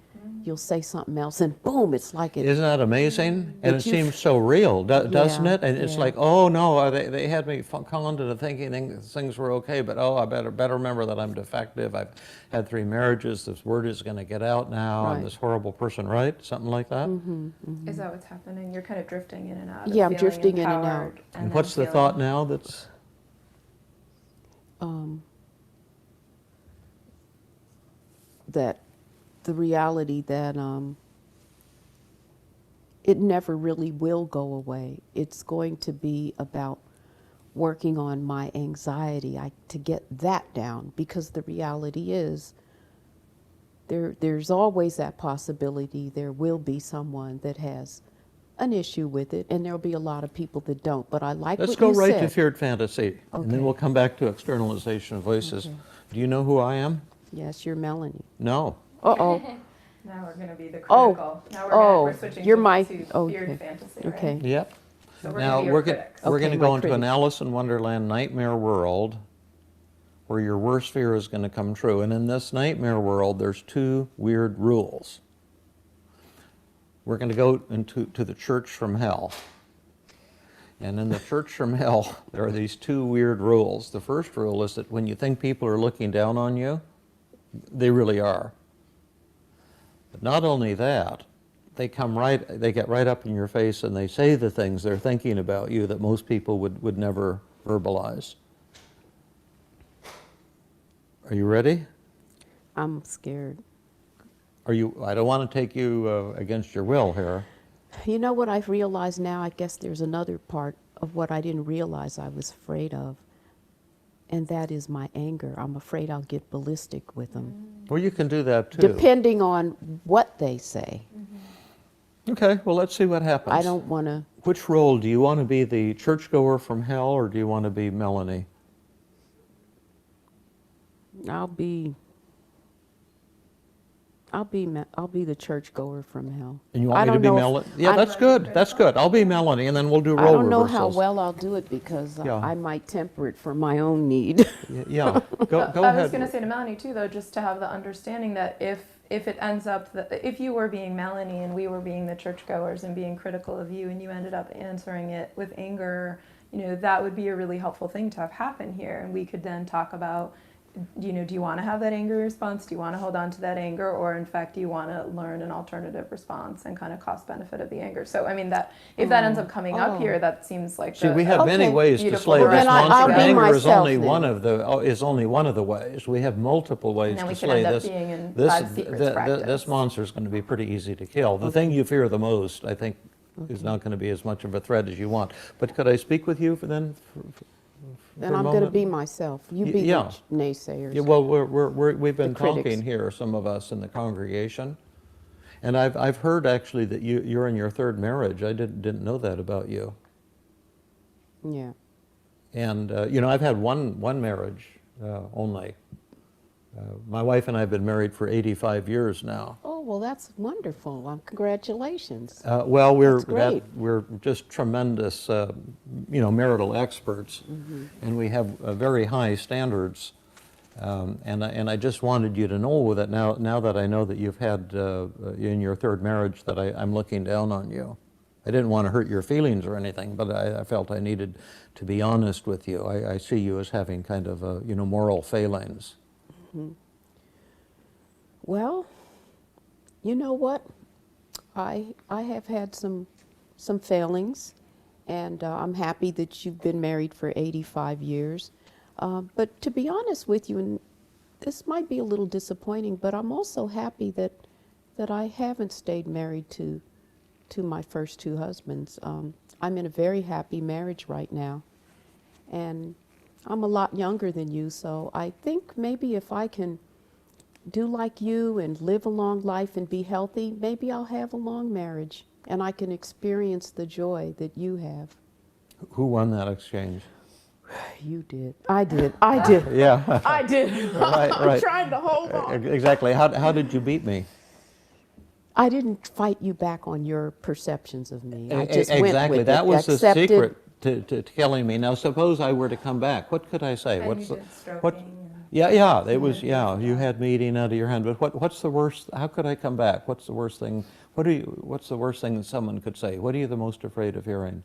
you'll say something else and boom, it's like it. Isn't that amazing? And it seems so real, doesn't it? And it's like, oh no, they had me conned into thinking things were okay, but oh, I better remember that I'm defective. I've had 3 marriages. This word is going to get out now. Right. I'm this horrible person, right? Something like that. Is that what's happening? You're kind of drifting in and out. Yeah, I'm drifting in and out. And what's the thought now that's? That the reality that it never really will go away. It's going to be about working on my anxiety to get that down, because the reality is there's always that possibility there will be someone that has an issue with it, and there'll be a lot of people that don't. But I like Let's what go you right said. to feared fantasy, and then Okay. we'll come back to externalization of voices. Okay. Do you know who I am? Yes, you're Melanie. No. Uh-oh. Now we're going to be the Oh. critical. Now we're switching you're to, my- to oh, feared okay. fantasy, right? Okay. Yep. So we're Now gonna be your we're critics. going Okay, to my go into an critics. Alice in Wonderland nightmare world where your worst fear is going to come true. And in this nightmare world, there's 2 weird rules. We're going to go into the church from hell. And in the church from hell, there are these 2 weird rules. The first rule is that when you think people are looking down on you, they really are. But not only that, they get right up in your face and they say the things they're thinking about you that most people would never verbalize. Are you ready? I'm scared. I don't want to take you against your will here. You know what I've realized now? I guess there's another part of what I didn't realize I was afraid of, and that is my anger. I'm afraid I'll get ballistic with them, Well, you can do that too. depending on what they say. Okay, well, let's see what happens. I don't want to. Which role? Do you want to be the churchgoer from hell, or do you want to be Melanie? I'll I'll be the churchgoer from hell. And you I want me to don't be know if- Melanie? Yeah, that's good. That's good. I'll be Melanie, and then we'll do I role don't know reversals. how well I'll do it because Yeah. I might temper it for my own need. Yeah, go I ahead. was going to say to Melanie too, though, just to have the understanding that if it ends up that if you were being Melanie and we were being the churchgoers and being critical of you, and you ended up answering it with anger, that would be a really helpful thing to have happen here, and we could then talk about, do you want to have that angry response? Do you want to hold on to that anger, or in fact, do you want to learn an alternative response and kind of cost benefit of the anger? So I mean that if that ends up coming up here, that seems like See, we have many Okay. ways to Beautiful slay Well, this then I'll monster. be Anger is myself only then. one of the ways. We have multiple ways And then we to could slay end up this. being in This Five Secrets practice. this monster is going to be pretty easy to kill. The thing you fear the most, I think, is not going to be as much of a threat as you want. But could I speak with you for then? Then for a I'm going to moment? be myself. You be Yeah. the naysayers. Yeah, well, we've been The critics. talking here, some of us in the congregation, and I've heard actually that you're in your third marriage. I didn't know that about you. Yeah. And I've had one marriage only. My wife and I have been married for 85 years now. Oh, well, that's wonderful. Congratulations. Well, That's great. we're just tremendous, marital experts, and we have very high standards. And I just wanted you to know that now that I know that you've had in your third marriage, that I'm looking down on you. I didn't want to hurt your feelings or anything, but I felt I needed to be honest with you. I see you as having kind of moral failings. Well, you know what? I have had some failings, and I'm happy that you've been married for 85 years. But to be honest with you, and this might be a little disappointing, but I'm also happy that I haven't stayed married to my first two husbands. I'm in a very happy marriage right now, and I'm a lot younger than you, so I think maybe if I can do like you and live a long life and be healthy, maybe I'll have a long marriage and I can experience the joy that you have. Who won that exchange? You did. I did. I did. Yeah. I did. Right. I'm trying to hold on. Exactly. How did you beat me? I didn't fight you back on your perceptions of me. I just Exactly. went with That it. was the Accepted. secret to killing me. Now, suppose I were to come back. What could I say? And you did what? stroking. Yeah. It was. Yeah. You had me eating out of your hand. But what's the worst? How could I come back? What's the worst thing? What's the worst thing that someone could say? What are you the most afraid of hearing?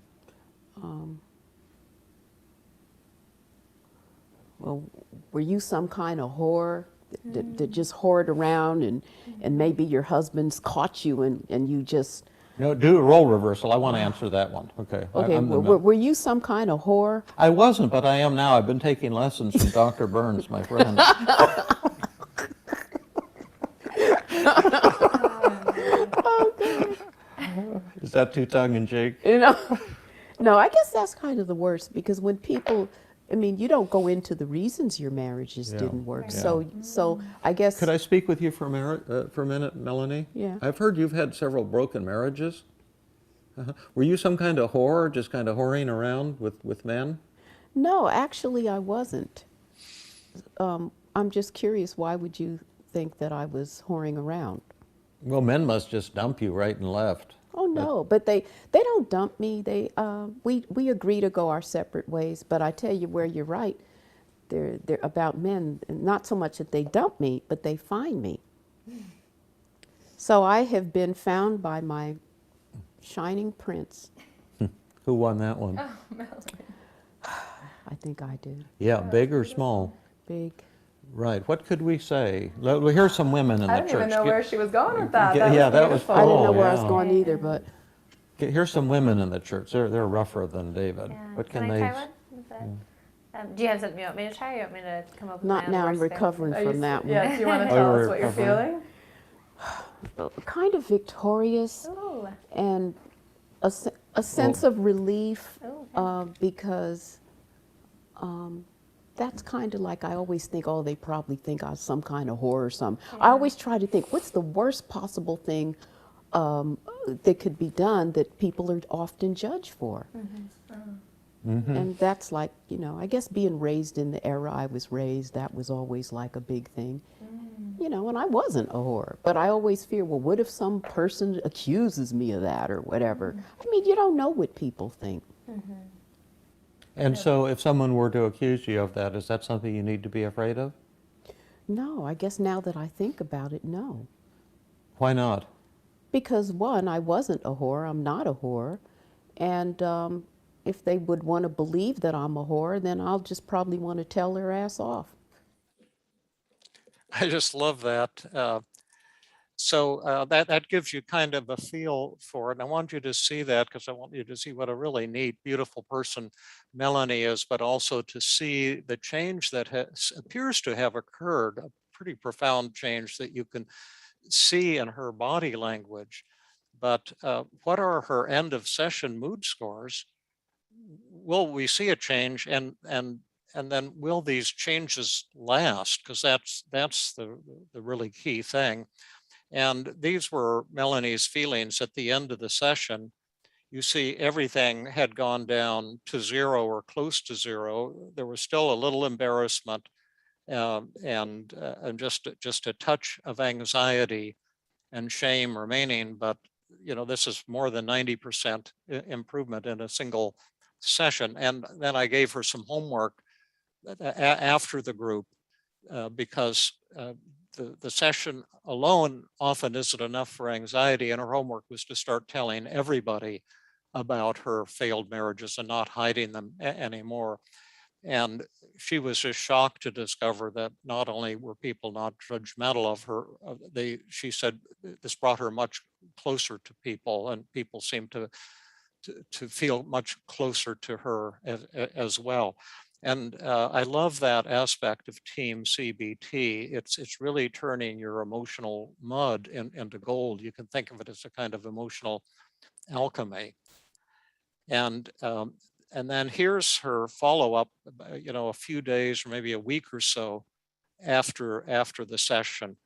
Well, were you some kind of whore that just whored around and maybe your husband's caught you and you just... No, do a role reversal. I want to answer that one. Okay. Okay, were you some kind of whore? I wasn't, but I am now. I've been taking lessons from Dr. Burns, my friend. Is that too tongue-in-cheek? You know, no, I guess that's kind of the worst because when people, I mean, you don't go into the reasons your marriages Yeah. didn't work. Yeah. So I guess. Could I speak with you for a minute, Melanie? Yeah. I've heard you've had several broken marriages. Were you some kind of whore, just kind of whoring around with men? No, actually, I wasn't. I'm just curious. Why would you think that I was whoring around? Well, men must just dump you right and left. Oh no, but they don't dump me. We agree to go our separate ways. But I tell you where you're right. They're about men, not so much that they dump me, but they find me. So I have been found by my shining prince. Who won that one? Oh, Melanie. I think I did. Yeah, big or small? Big. Right. What could we say? Well, here's some women in the I church. didn't even know where she was going with that. Yeah, that was beautiful. I didn't know where I was yeah. going either, but Here's some women in the church. They're rougher than David. Yeah. What Can can I they? try one? Is that- do you have something you want me to try, or you want me to come up with not my now. own I'm worst recovering Are you from that one. Yeah, do you want to Oh, tell you're us what you're recovering. feeling? Kind of victorious Ooh. and a sense of relief Ooh. because that's kind of like I always think, oh, they probably think I'm some kind of whore or something. I always try to think, what's the worst possible thing that could be done that people are often judged for? And that's like, I guess being raised in the era I was raised, that was always like a big thing. you know, and I wasn't a whore, but I always fear, well, what if some person accuses me of that or whatever? I mean, you don't know what people think. And so if someone were to accuse you of that, is that something you need to be afraid of? No, I guess now that I think about it, no. Why not? Because one, I wasn't a whore, I'm not a whore. And if they would want to believe that I'm a whore, then I'll just probably want to tell their ass off. I just love that. So that gives you kind of a feel for it. And I want you to see that because I want you to see what a really neat, beautiful person Melanie is, but also to see the change that appears to have occurred, a pretty profound change that you can see in her body language. But what are her end of session mood scores? Will we see a change, and then will these changes last? Because that's the really key thing. And these were Melanie's feelings at the end of the session. You see everything had gone down to zero or close to zero. There was still a little embarrassment and just a touch of anxiety and shame remaining. But you know, this is more than 90% improvement in a single session. And then I gave her some homework after the group because the session alone often isn't enough for anxiety, and her homework was to start telling everybody about her failed marriages and not hiding them anymore. And she was just shocked to discover that not only were people not judgmental of her, she said this brought her much closer to people, and people seemed to feel much closer to her as well. And I love that aspect of Team CBT. It's really turning your emotional mud into gold. You can think of it as a kind of emotional alchemy. And then here's her follow-up, you know, a few days or maybe a week or so after the session.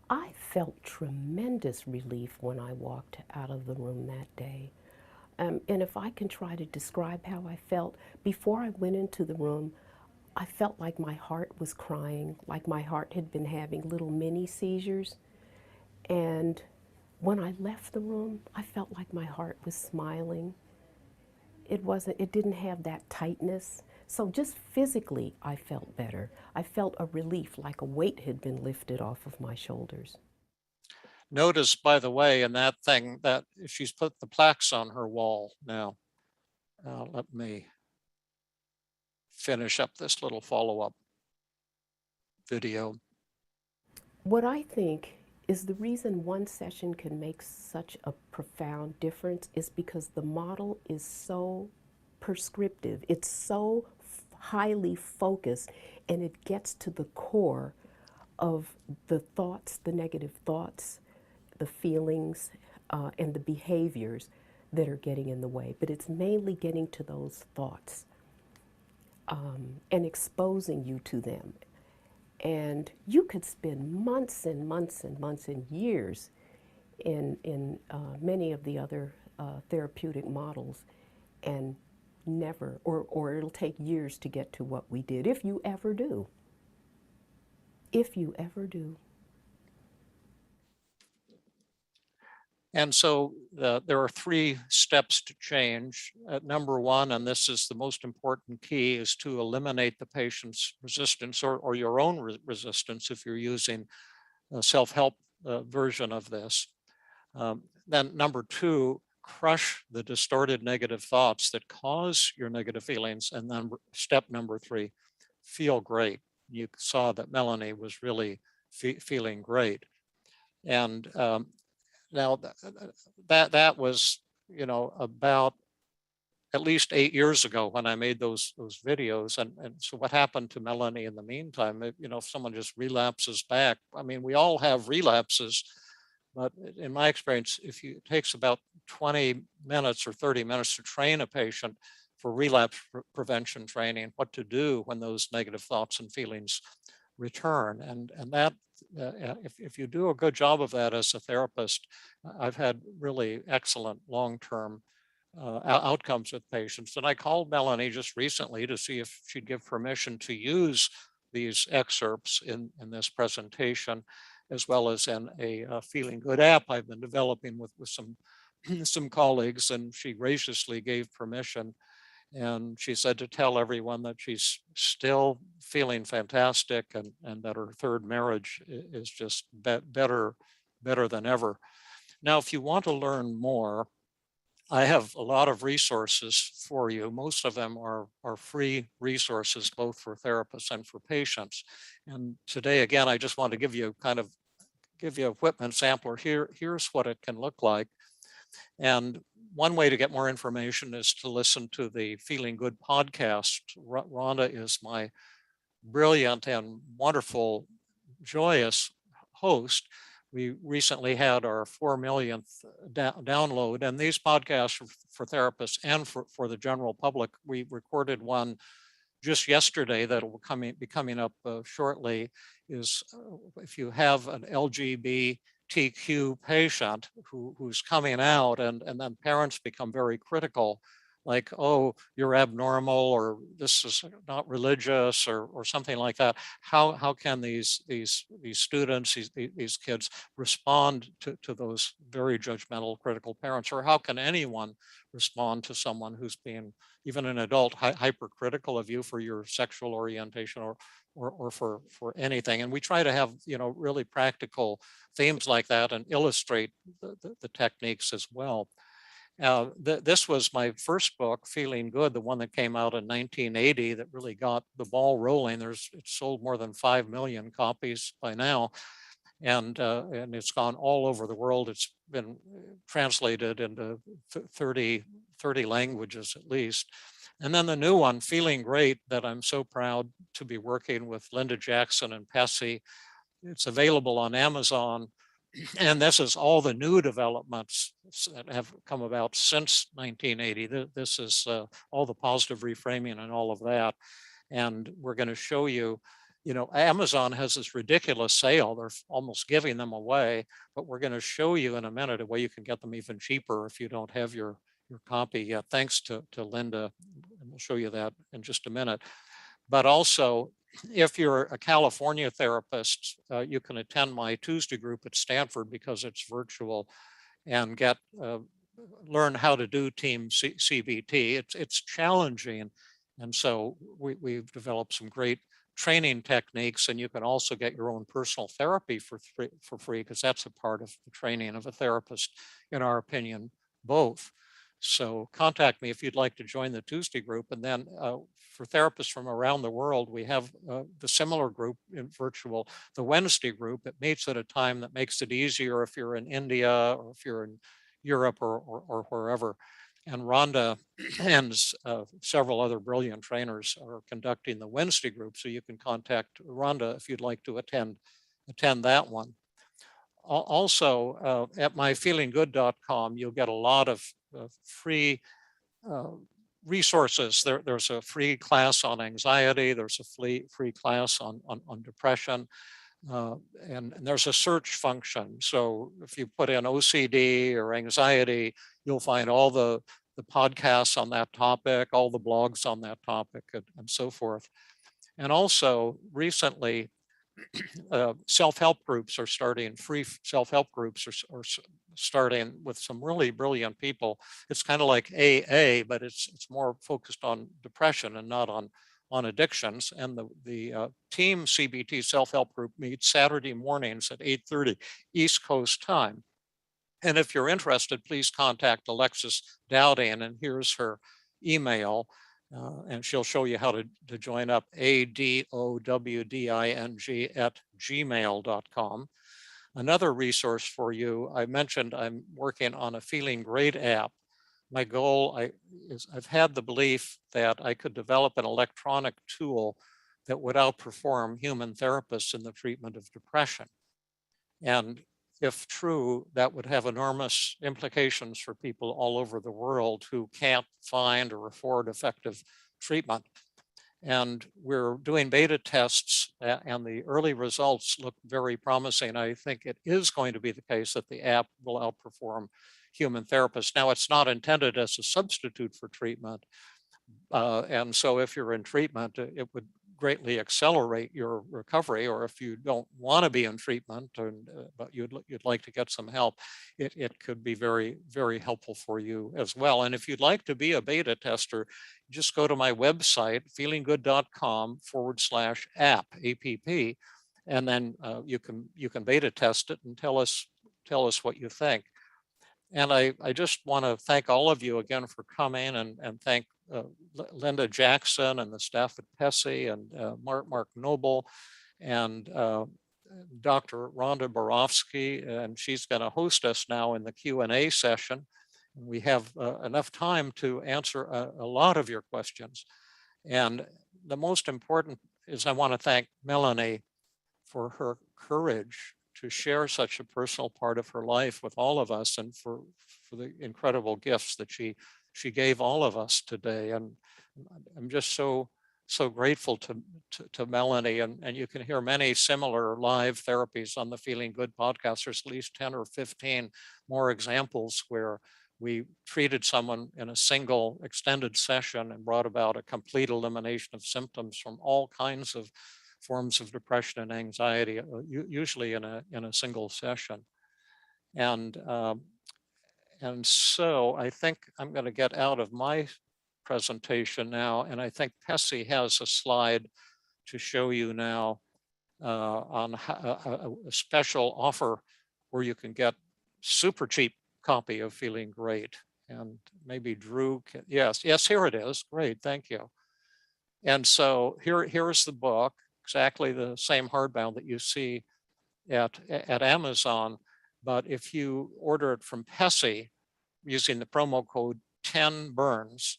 I felt tremendous relief when I walked out of the room that day. And if I can try to describe how I felt, before I went into the room, I felt like my heart was crying, like my heart had been having little mini seizures. And when I left the room, I felt like my heart was smiling. It didn't have that tightness. So just physically, I felt better. I felt a relief, like a weight had been lifted off of my shoulders. Notice, by the way, in that thing that she's put the plaques on her wall now. Let me finish up this little follow-up video. What I think is the reason one session can make such a profound difference is because the model is so prescriptive. It's so highly focused, and it gets to the core of the thoughts, the negative thoughts, the feelings, and the behaviors that are getting in the way. But it's mainly getting to those thoughts and exposing you to them. And you could spend months and months and months and years in many of the other therapeutic models and never, or it'll take years to get to what we did, if you ever do. If you ever do. And so there are 3 steps to change. Number 1, and this is the most important key, is to eliminate the patient's resistance or your own resistance if you're using a self-help version of this. Then number 2, crush the distorted negative thoughts that cause your negative feelings. And then step number 3, feel great. You saw that Melanie was really feeling great. And now that was, you know, about at least 8 years ago when I made those videos. And so what happened to Melanie in the meantime? You know, if someone just relapses back, I mean, we all have relapses, but in my experience, it takes about 20 minutes or 30 minutes to train a patient for relapse prevention training, what to do when those negative thoughts and feelings return. And that, if you do a good job of that as a therapist, I've had really excellent long-term outcomes with patients. And I called Melanie just recently to see if she'd give permission to use these excerpts in this presentation, as well as in a Feeling Good app I've been developing with some some colleagues, and she graciously gave permission. And she said to tell everyone that she's still feeling fantastic, and that her third marriage is just better than ever. Now, if you want to learn more, I have a lot of resources for you. Most of them are free resources, both for therapists and for patients. And today, again, I just want to give you a Whitman sampler. Here's what it can look like. And one way to get more information is to listen to the Feeling Good podcast. Rhonda is my brilliant and wonderful, joyous host. We recently had our 4 millionth download, and these podcasts for therapists and for the general public. We recorded one just yesterday that will be coming up shortly. Is if you have an LGBTQ patient who's coming out, and then parents become very critical, like, oh, you're abnormal, or this is not religious, or something like that. How can these students, these kids respond to those very judgmental, critical parents? Or how can anyone respond to someone who's being, even an adult, hypercritical of you for your sexual orientation or for anything? And we try to have, really practical themes like that and illustrate the techniques as well. This was my first book, Feeling Good, the one that came out in 1980 that really got the ball rolling. It's sold more than 5 million copies by now, and it's gone all over the world. It's been translated into 30 languages at least. And then the new one, Feeling Great, that I'm so proud to be working with Linda Jackson and Pessy. It's available on Amazon. And this is all the new developments that have come about since 1980. This is all the positive reframing and all of that. And we're going to show you, Amazon has this ridiculous sale. They're almost giving them away, but we're going to show you in a minute a way you can get them even cheaper if you don't have your copy yet, thanks to Linda. And we'll show you that in just a minute. But also, if you're a California therapist, you can attend my Tuesday group at Stanford because it's virtual, and learn how to do team CBT. It's challenging, and so we've developed some great training techniques, and you can also get your own personal therapy for free, because that's a part of the training of a therapist, in our opinion, both. So contact me if you'd like to join the Tuesday group. And then for therapists from around the world, we have the similar group in virtual, the Wednesday group. It meets at a time that makes it easier if you're in India or if you're in Europe or wherever. And Rhonda and several other brilliant trainers are conducting the Wednesday group. So you can contact Rhonda if you'd like to attend that one. Also, at myfeelinggood.com, you'll get a lot of free resources. There's a free class on anxiety. There's a free class on depression. And there's a search function. So if you put in OCD or anxiety, you'll find all the podcasts on that topic, all the blogs on that topic, and so forth. And also recently, self-help groups are starting, free self-help groups are starting with some really brilliant people. It's kind of like AA, but it's more focused on depression and not on addictions. And the team CBT self-help group meets Saturday mornings at 8:30 East Coast time. And if you're interested, please contact Alexis Dowding, and here's her email. And she'll show you how to join up, adowding@gmail.com. Another resource for you, I mentioned I'm working on a Feeling Great app. My goal is I've had the belief that I could develop an electronic tool that would outperform human therapists in the treatment of depression. And if true, that would have enormous implications for people all over the world who can't find or afford effective treatment. And we're doing beta tests, and the early results look very promising. I think it is going to be the case that the app will outperform human therapist. Now, it's not intended as a substitute for treatment. And so if you're in treatment, it would greatly accelerate your recovery. Or if you don't want to be in treatment, but you'd like to get some help, it could be very, very helpful for you as well. And if you'd like to be a beta tester, just go to my website, feelinggood.com/app, APP, and then you can beta test it and tell us what you think. And I just want to thank all of you again for coming, and thank Linda Jackson and the staff at PESI, and Mark Noble, and Dr. Rhonda Borofsky, and she's going to host us now in the Q&A session. We have enough time to answer a lot of your questions. And the most important is I want to thank Melanie for her courage to share such a personal part of her life with all of us, and for the incredible gifts that she gave all of us today. And I'm just so grateful to Melanie, and you can hear many similar live therapies on the Feeling Good podcast. There's at least 10 or 15 more examples where we treated someone in a single extended session and brought about a complete elimination of symptoms from all kinds of forms of depression and anxiety, usually in a single session. And so I think I'm going to get out of my presentation now, and I think PESI has a slide to show you now on a special offer where you can get super cheap copy of Feeling Great. And maybe Drew can, yes, here it is. Great, thank you. And so here's the book, exactly the same hardbound that you see at Amazon. But if you order it from PESI using the promo code 10BURNS,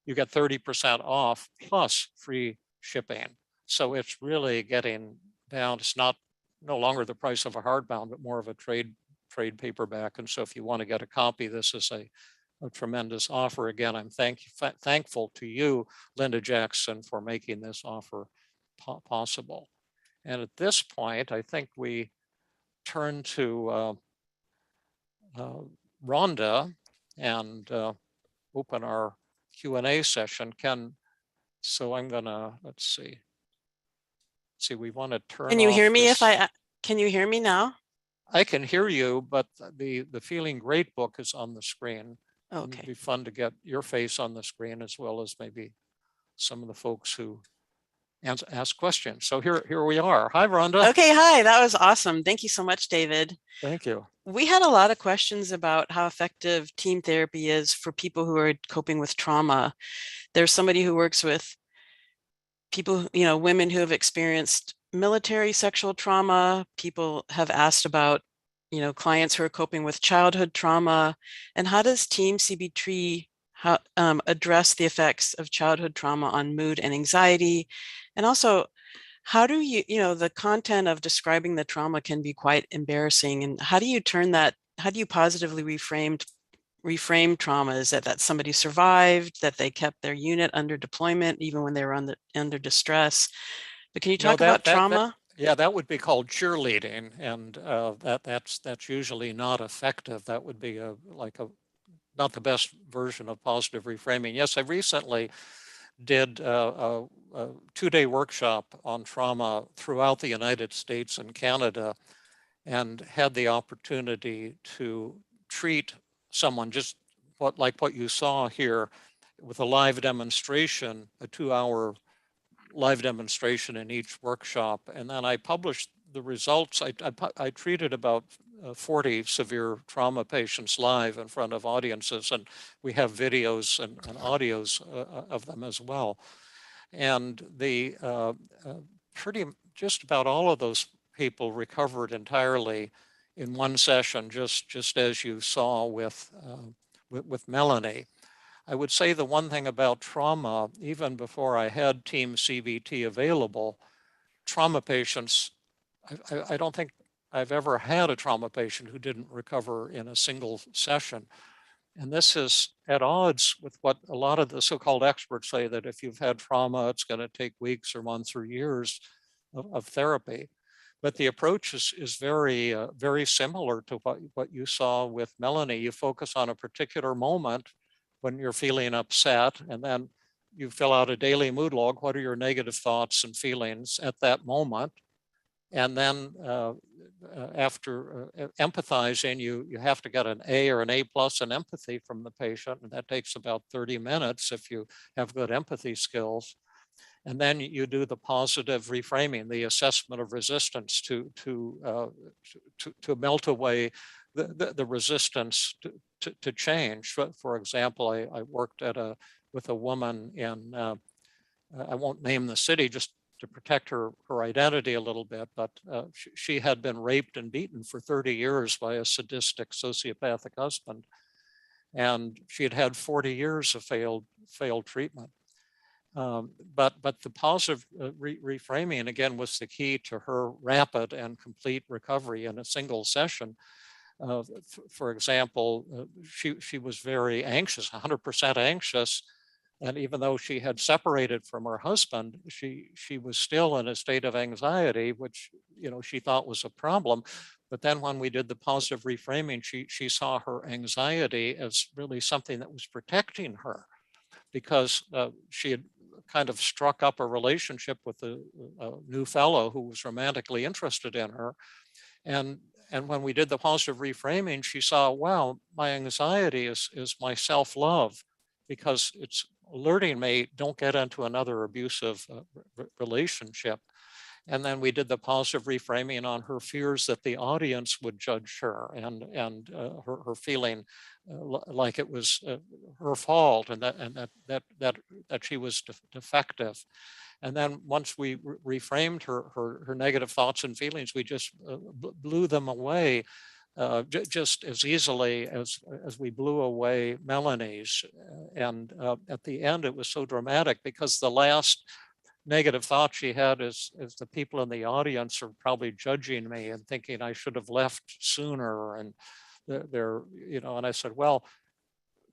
you get 30% off plus free shipping. So it's really getting down. It's no longer the price of a hardbound, but more of a trade paperback. And so if you want to get a copy, this is a tremendous offer. Again, I'm thankful to you, Linda Jackson, for making this offer possible. And at this point, I think we turn to Rhonda and open our Q&A session. So I'm gonna, let's see, we want to turn Can you hear off me this. can you hear me now? I can hear you, but the Feeling Great book is on the screen. Okay. It'd be fun to get your face on the screen, as well as maybe some of the folks who ask questions. So here we are. Hi, Rhonda. Okay, hi, that was awesome. Thank you so much, David. Thank you. We had a lot of questions about how effective team therapy is for people who are coping with trauma. There's somebody who works with people, women who have experienced military sexual trauma. People have asked about, clients who are coping with childhood trauma. And how does Team CBT address the effects of childhood trauma on mood and anxiety? And also, how do the content of describing the trauma can be quite embarrassing. And how do you positively reframe trauma? Is it that somebody survived, that they kept their unit under deployment even when they were under distress? But can you talk about trauma? Yeah, that would be called cheerleading, and that's usually not effective. That would be not the best version of positive reframing. Yes, I recently did a 2-day workshop on trauma throughout the United States and Canada, and had the opportunity to treat someone just like what you saw here, with a live demonstration, a 2-hour live demonstration in each workshop. And then I published the results. I treated about 40 severe trauma patients live in front of audiences, and we have videos and audios of them as well. And just about all of those people recovered entirely in one session, just as you saw with Melanie. I would say the one thing about trauma, even before I had Team CBT available, trauma patients, I don't think I've ever had a trauma patient who didn't recover in a single session. And this is at odds with what a lot of the so-called experts say, that if you've had trauma, it's going to take weeks or months or years of therapy. But the approach is very, very similar to what you saw with Melanie. You focus on a particular moment when you're feeling upset, and then you fill out a daily mood log. What are your negative thoughts and feelings at that moment? And then after empathizing, you have to get an A or an A+ in empathy from the patient, and that takes about 30 minutes if you have good empathy skills. And then you do the positive reframing, the assessment of resistance to melt away the resistance to change. For example, I worked with a woman in, I won't name the city just to protect her identity a little bit, but she had been raped and beaten for 30 years by a sadistic sociopathic husband. And she had had 40 years of failed treatment. But the positive reframing, again, was the key to her rapid and complete recovery in a single session. For example, she was very anxious, 100% anxious. And even though she had separated from her husband, she was still in a state of anxiety, which, you know, she thought was a problem. But then when we did the positive reframing, she saw her anxiety as really something that was protecting her, because she had kind of struck up a relationship with a new fellow who was romantically interested in her. And when we did the positive reframing, she saw, wow, my anxiety is my self-love, because it's alerting me, don't get into another abusive relationship. And then we did the positive reframing on her fears that the audience would judge her, and her feeling like it was her fault, and that she was defective. And then once we reframed her negative thoughts and feelings, we just blew them away just as easily as we blew away Melanie's. And at the end, it was so dramatic, because the last negative thought she had is the people in the audience are probably judging me and thinking I should have left sooner. And they're, you know, and I said, well,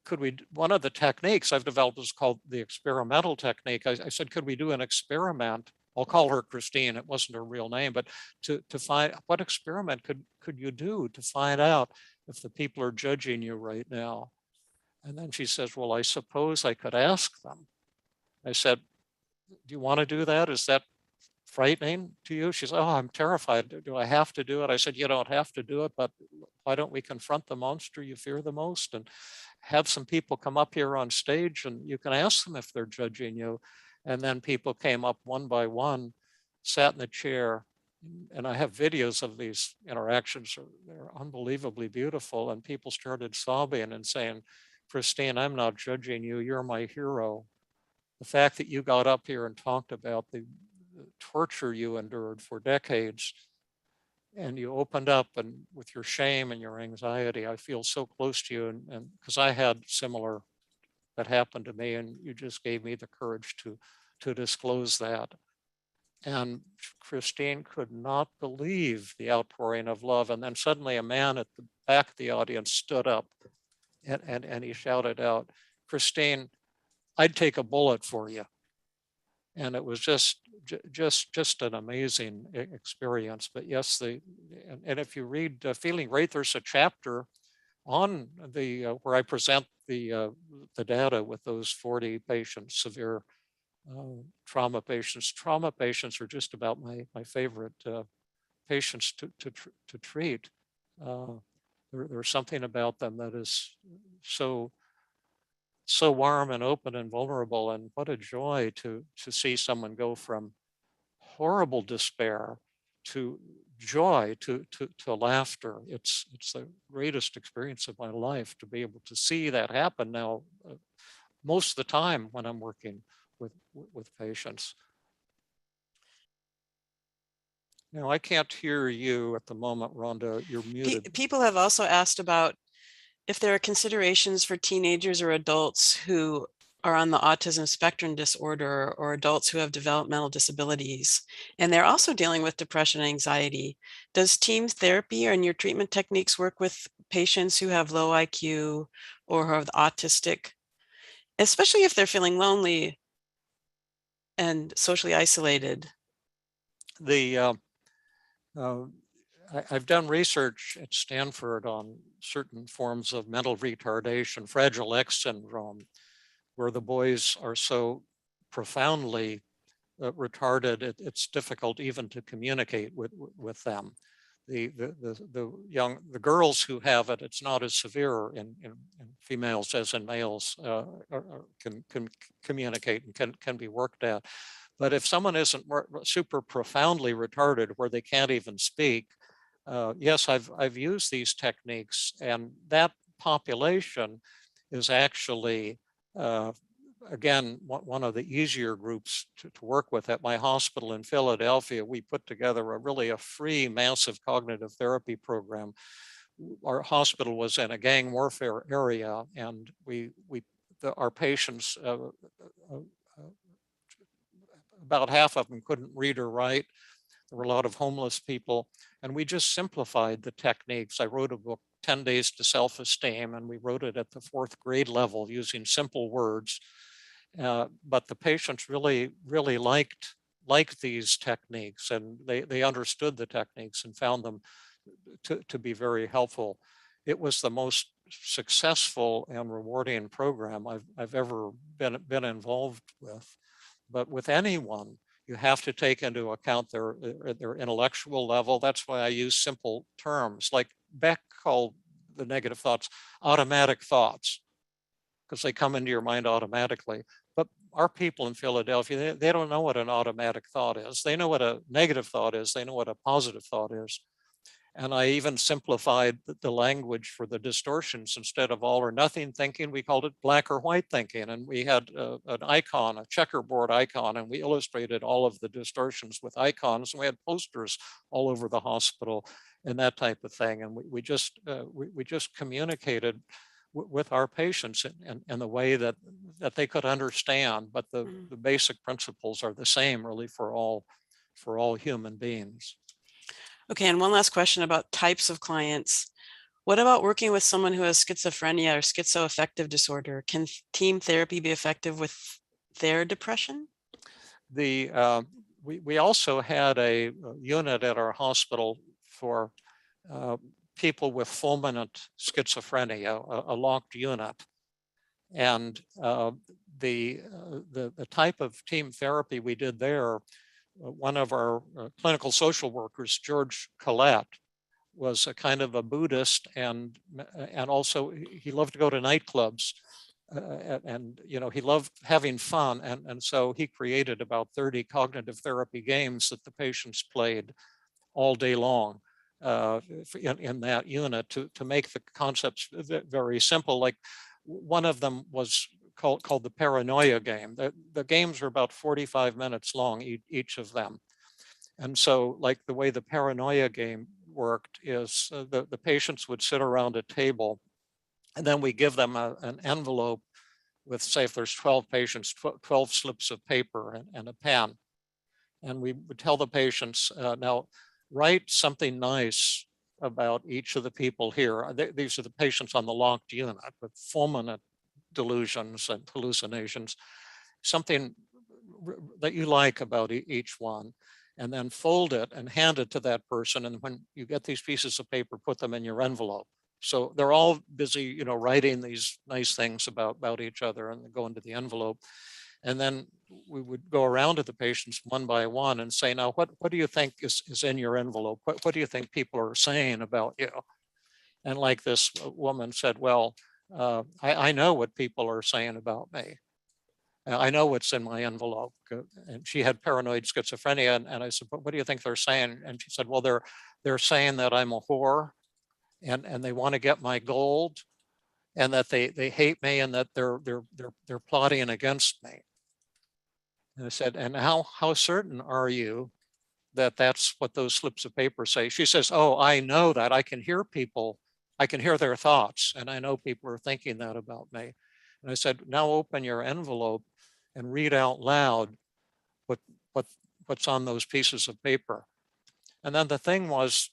could we, one of the techniques I've developed is called the experimental technique. I said, could we do an experiment? I'll call her Christine, it wasn't her real name, but to find what experiment could you do to find out if the people are judging you right now? And then she says, well, I suppose I could ask them. I said, do you want to do that? Is that frightening to you? She said, oh, I'm terrified. Do I have to do it? I said, you don't have to do it, but why don't we confront the monster you fear the most, and have some people come up here on stage, and you can ask them if they're judging you. And then people came up one by one, sat in the chair, and I have videos of these interactions. They're unbelievably beautiful. And people started sobbing and saying, Christine, I'm not judging you. You're my hero. The fact that you got up here and talked about the torture you endured for decades, and you opened up, and with your shame and your anxiety, I feel so close to you. And because I had similar that happened to me, and you just gave me the courage to disclose that. And Christine could not believe the outpouring of love. And then suddenly a man at the back of the audience stood up, and he shouted out, Christine, I'd take a bullet for you. And it was just an amazing experience. But yes, and if you read Feeling Great, there's a chapter on the where I present the data with those 40 patients, severe trauma patients. Trauma patients are just about my favorite patients to treat. There's something about them that is so warm and open and vulnerable, and what a joy to see someone go from horrible despair to joy, to laughter. It's the greatest experience of my life to be able to see that happen now most of the time when I'm working with patients. Now, I can't hear you at the moment, Rhonda, you're muted. People have also asked about if there are considerations for teenagers or adults who are on the autism spectrum disorder, or adults who have developmental disabilities, and they're also dealing with depression and anxiety. Does team therapy and your treatment techniques work with patients who have low IQ or who are autistic, especially if they're feeling lonely and socially isolated? The I've done research at Stanford on certain forms of mental retardation, Fragile X syndrome, where the boys are so profoundly retarded, it's difficult even to communicate with them. The girls who have it, it's not as severe in females as in males, can communicate and can be worked at. But if someone isn't super profoundly retarded where they can't even speak, yes, I've used these techniques, and that population is actually, again, one of the easier groups to work with. At my hospital in Philadelphia, we put together a free massive cognitive therapy program. Our hospital was in a gang warfare area, and our patients, about half of them couldn't read or write. There were a lot of homeless people, and we just simplified the techniques. I wrote a book, 10 Days to Self-Esteem, and we wrote it at the 4th grade level using simple words. But the patients really liked these techniques, and they understood the techniques and found them to be very helpful. It was the most successful and rewarding program I've ever been involved with. But with anyone, you have to take into account their intellectual level. That's why I use simple terms. Like Beck called the negative thoughts automatic thoughts, because they come into your mind automatically. But our people in Philadelphia, they don't know what an automatic thought is. They know what a negative thought is. They know what a positive thought is. And I even simplified the language for the distortions. Instead of all or nothing thinking, we called it black or white thinking. And we had an icon, a checkerboard icon, and we illustrated all of the distortions with icons. And we had posters all over the hospital and that type of thing. And we just communicated with our patients in the way that they could understand. But the basic principles are the same, really, for all human beings. Okay, and one last question about types of clients. What about working with someone who has schizophrenia or schizoaffective disorder? Can team therapy be effective with their depression? We also had a unit at our hospital for people with fulminant schizophrenia, a locked unit. And the type of team therapy we did there, one of our clinical social workers, George Collette, was a kind of a Buddhist, and also he loved to go to nightclubs, and he loved having fun, and so he created about 30 cognitive therapy games that the patients played all day long in that unit to make the concepts very simple. Like one of them was called the paranoia game. The games were about 45 minutes long, each of them. And so, like, the way the paranoia game worked is the patients would sit around a table, and then we give them an envelope with, say, if there's 12 patients, 12 slips of paper and a pen. And we would tell the patients, now write something nice about each of the people here. These are the patients on the locked unit with fulminant delusions and hallucinations, something that you like about each one, and then fold it and hand it to that person. And when you get these pieces of paper, put them in your envelope. So they're all busy, writing these nice things about each other, and they go into the envelope. And then we would go around to the patients one by one and say, now, what do you think is in your envelope? What do you think people are saying about you? And like this woman said, well, I know what people are saying about me. I know what's in my envelope. And she had paranoid schizophrenia. And I said, what do you think they're saying? And she said, well, they're saying that I'm a whore, and they want to get my gold, and that they hate me, and that they're plotting against me. And I said, and how certain are you that that's what those slips of paper say? She says, oh, I know that. I can hear people. I can hear their thoughts, and I know people are thinking that about me. And I said, now open your envelope and read out loud what's on those pieces of paper. And then the thing was,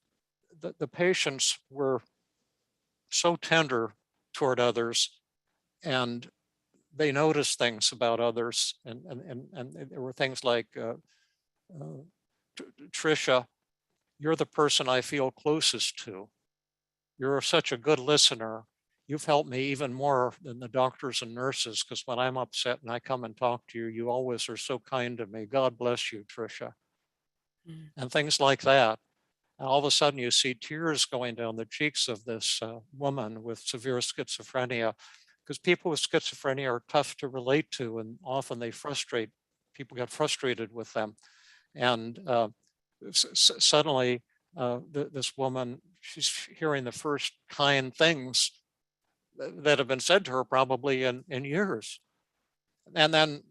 the patients were so tender toward others, and they noticed things about others. And there were things like Trisha, you're the person I feel closest to. You're such a good listener. You've helped me even more than the doctors and nurses, because when I'm upset and I come and talk to you, you always are so kind to me. God bless you, Tricia. And things like that. And all of a sudden you see tears going down the cheeks of this woman with severe schizophrenia, because people with schizophrenia are tough to relate to, and often people get frustrated with them. And suddenly this woman, she's hearing the first kind things that have been said to her probably in years. And then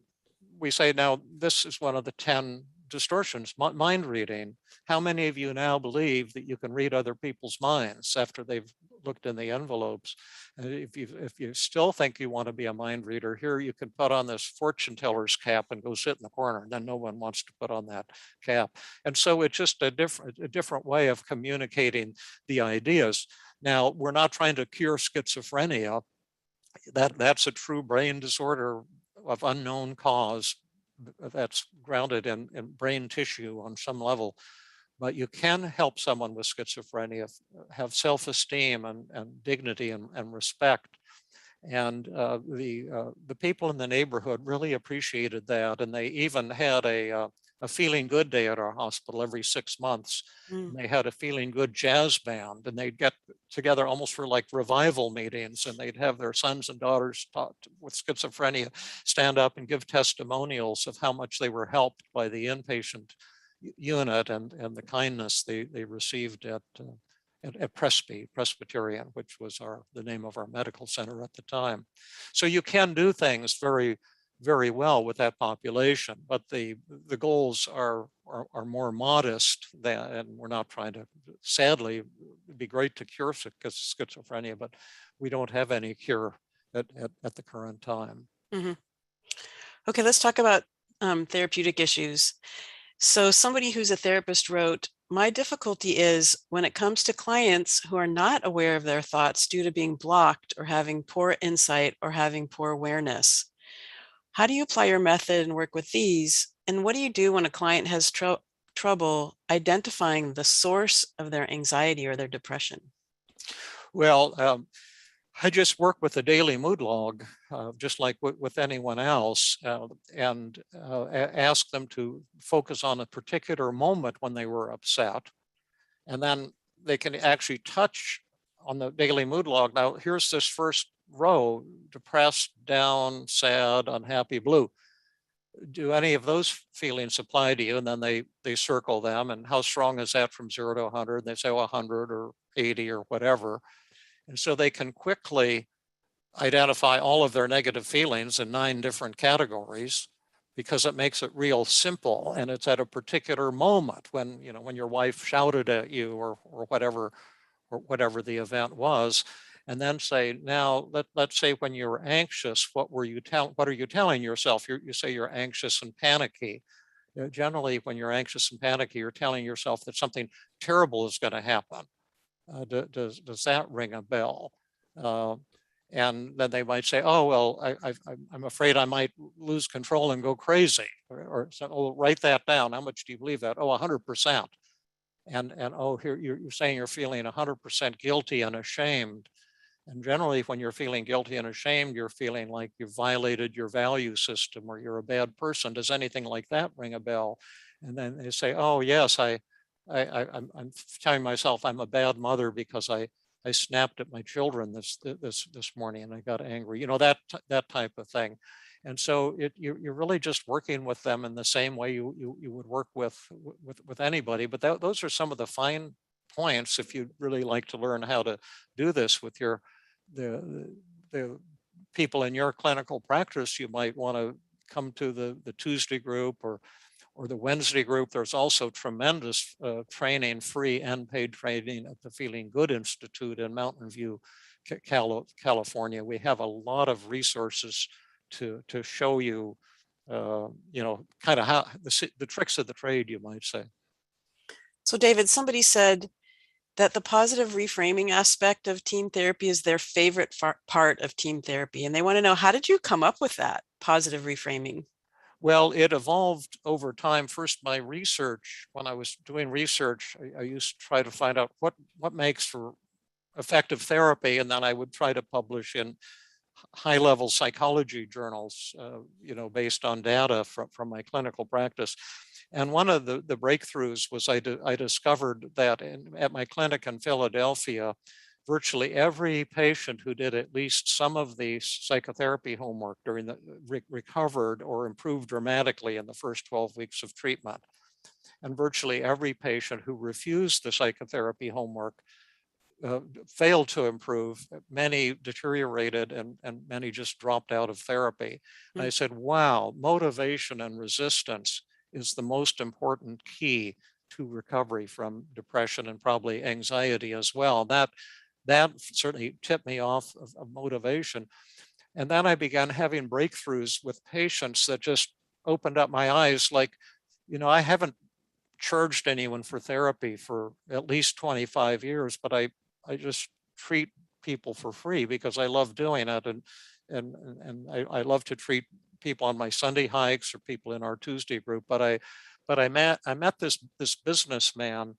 we say, now this is one of the 10 distortions, mind reading. How many of you now believe that you can read other people's minds after they've looked in the envelopes? And if you still think you want to be a mind reader, here you can put on this fortune teller's cap and go sit in the corner. And then no one wants to put on that cap. And so it's just a different way of communicating the ideas. Now, we're not trying to cure schizophrenia. That's a true brain disorder of unknown cause that's grounded in brain tissue on some level. But you can help someone with schizophrenia have self-esteem and dignity and respect. And the people in the neighborhood really appreciated that. And they even had a feeling good day at our hospital every 6 months. And they had a feeling good jazz band, and they'd get together almost for like revival meetings, and they'd have their sons and daughters with schizophrenia stand up and give testimonials of how much they were helped by the inpatient unit and the kindness they received at Presbyterian, which was the name of our medical center at the time. So you can do things very, very well with that population, but the goals are more modest than, and we're not trying to, sadly, it'd be great to cure schizophrenia, but we don't have any cure at the current time. Mm-hmm. Okay, let's talk about therapeutic issues. So somebody who's a therapist wrote, my difficulty is when it comes to clients who are not aware of their thoughts due to being blocked or having poor insight or having poor awareness. How do you apply your method and work with these? And what do you do when a client has trouble identifying the source of their anxiety or their depression? Well, I just work with a daily mood log, just like with anyone else, and ask them to focus on a particular moment when they were upset. And then they can actually touch on the daily mood log. Now, here's this first row: depressed, down, sad, unhappy, blue. Do any of those feelings apply to you? And then they circle them. And how strong is that from 0 to 100? And they say, oh, 100 or 80 or whatever. And so they can quickly identify all of their negative feelings in 9 different categories, because it makes it real simple. And it's at a particular moment when your wife shouted at you or whatever the event was. And then say, now let's say when you're anxious, what are you telling yourself? You say you're anxious and panicky. Generally, when you're anxious and panicky, you're telling yourself that something terrible is going to happen. Does that ring a bell? And then they might say, oh, well, I'm afraid I might lose control and go crazy. Or oh, write that down. How much do you believe that? Oh, 100%. And oh, here you're saying you're feeling 100% guilty and ashamed. And generally, when you're feeling guilty and ashamed, you're feeling like you've violated your value system or you're a bad person. Does anything like that ring a bell? And then they say, oh, yes, I'm telling myself I'm a bad mother because I snapped at my children this morning and I got angry. That type of thing. And so you're really just working with them in the same way you would work with anybody. But those are some of the fine points if you'd really like to learn how to do this with the people in your clinical practice. You might want to come to the Tuesday group or the Wednesday group. There's also tremendous training, free and paid training at the Feeling Good Institute in Mountain View, California. We have a lot of resources to show you, kind of how the tricks of the trade, you might say. So David, somebody said that the positive reframing aspect of team therapy is their favorite part of team therapy. And they want to know, how did you come up with that positive reframing? Well, it evolved over time. First, my research, when I was doing research, I used to try to find out what makes for effective therapy, and then I would try to publish in high-level psychology journals, based on data from my clinical practice. And one of the breakthroughs was I discovered that at my clinic in Philadelphia, virtually every patient who did at least some of the psychotherapy homework during the recovered or improved dramatically in the first 12 weeks of treatment. And virtually every patient who refused the psychotherapy homework failed to improve. Many deteriorated, and many just dropped out of therapy. And I said, wow, motivation and resistance is the most important key to recovery from depression and probably anxiety as well. That certainly tipped me off of motivation. And then I began having breakthroughs with patients that just opened up my eyes. Like, I haven't charged anyone for therapy for at least 25 years, but I just treat people for free because I love doing it. And I love to treat people on my Sunday hikes or people in our Tuesday group. But I met this businessman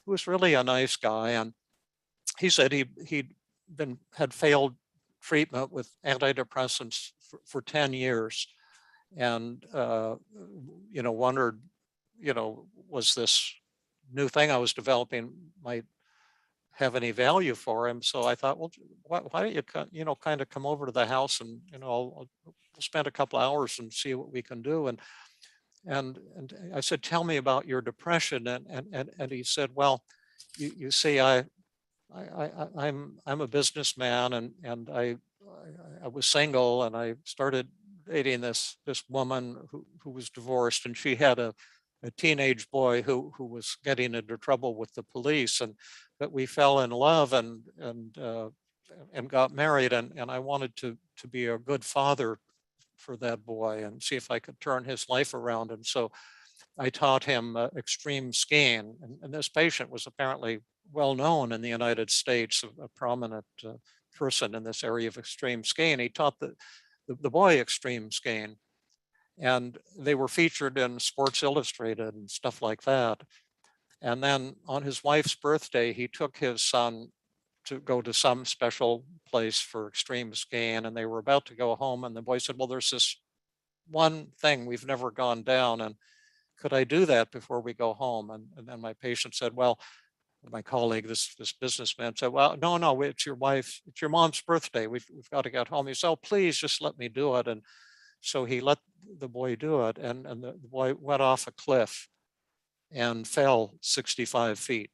who was really a nice guy. And he said had failed treatment with antidepressants for 10 years, and wondered, was this new thing I was developing might have any value for him. So I thought, well, why don't you kind of come over to the house, and we'll spend a couple hours and see what we can do. And I said, tell me about your depression. And he said, well, you see, I'm a businessman, and I was single, and I started dating this woman who was divorced, and she had a teenage boy who was getting into trouble with the police, but we fell in love and got married, and I wanted to be a good father for that boy and see if I could turn his life around. And so I taught him extreme skiing, and this patient was apparently well known in the United States, a prominent person in this area of extreme skiing. He taught the boy extreme skiing, and they were featured in Sports Illustrated and stuff like that. And then on his wife's birthday, he took his son to go to some special place for extreme skiing, and they were about to go home, and the boy said, well, there's this one thing we've never gone down, and could I do that before we go home? And then my patient said, well, my colleague, this businessman said, well, no, it's your mom's birthday. We've got to get home. He said, oh, please just let me do it. And so he let the boy do it. And the boy went off a cliff and fell 65 feet.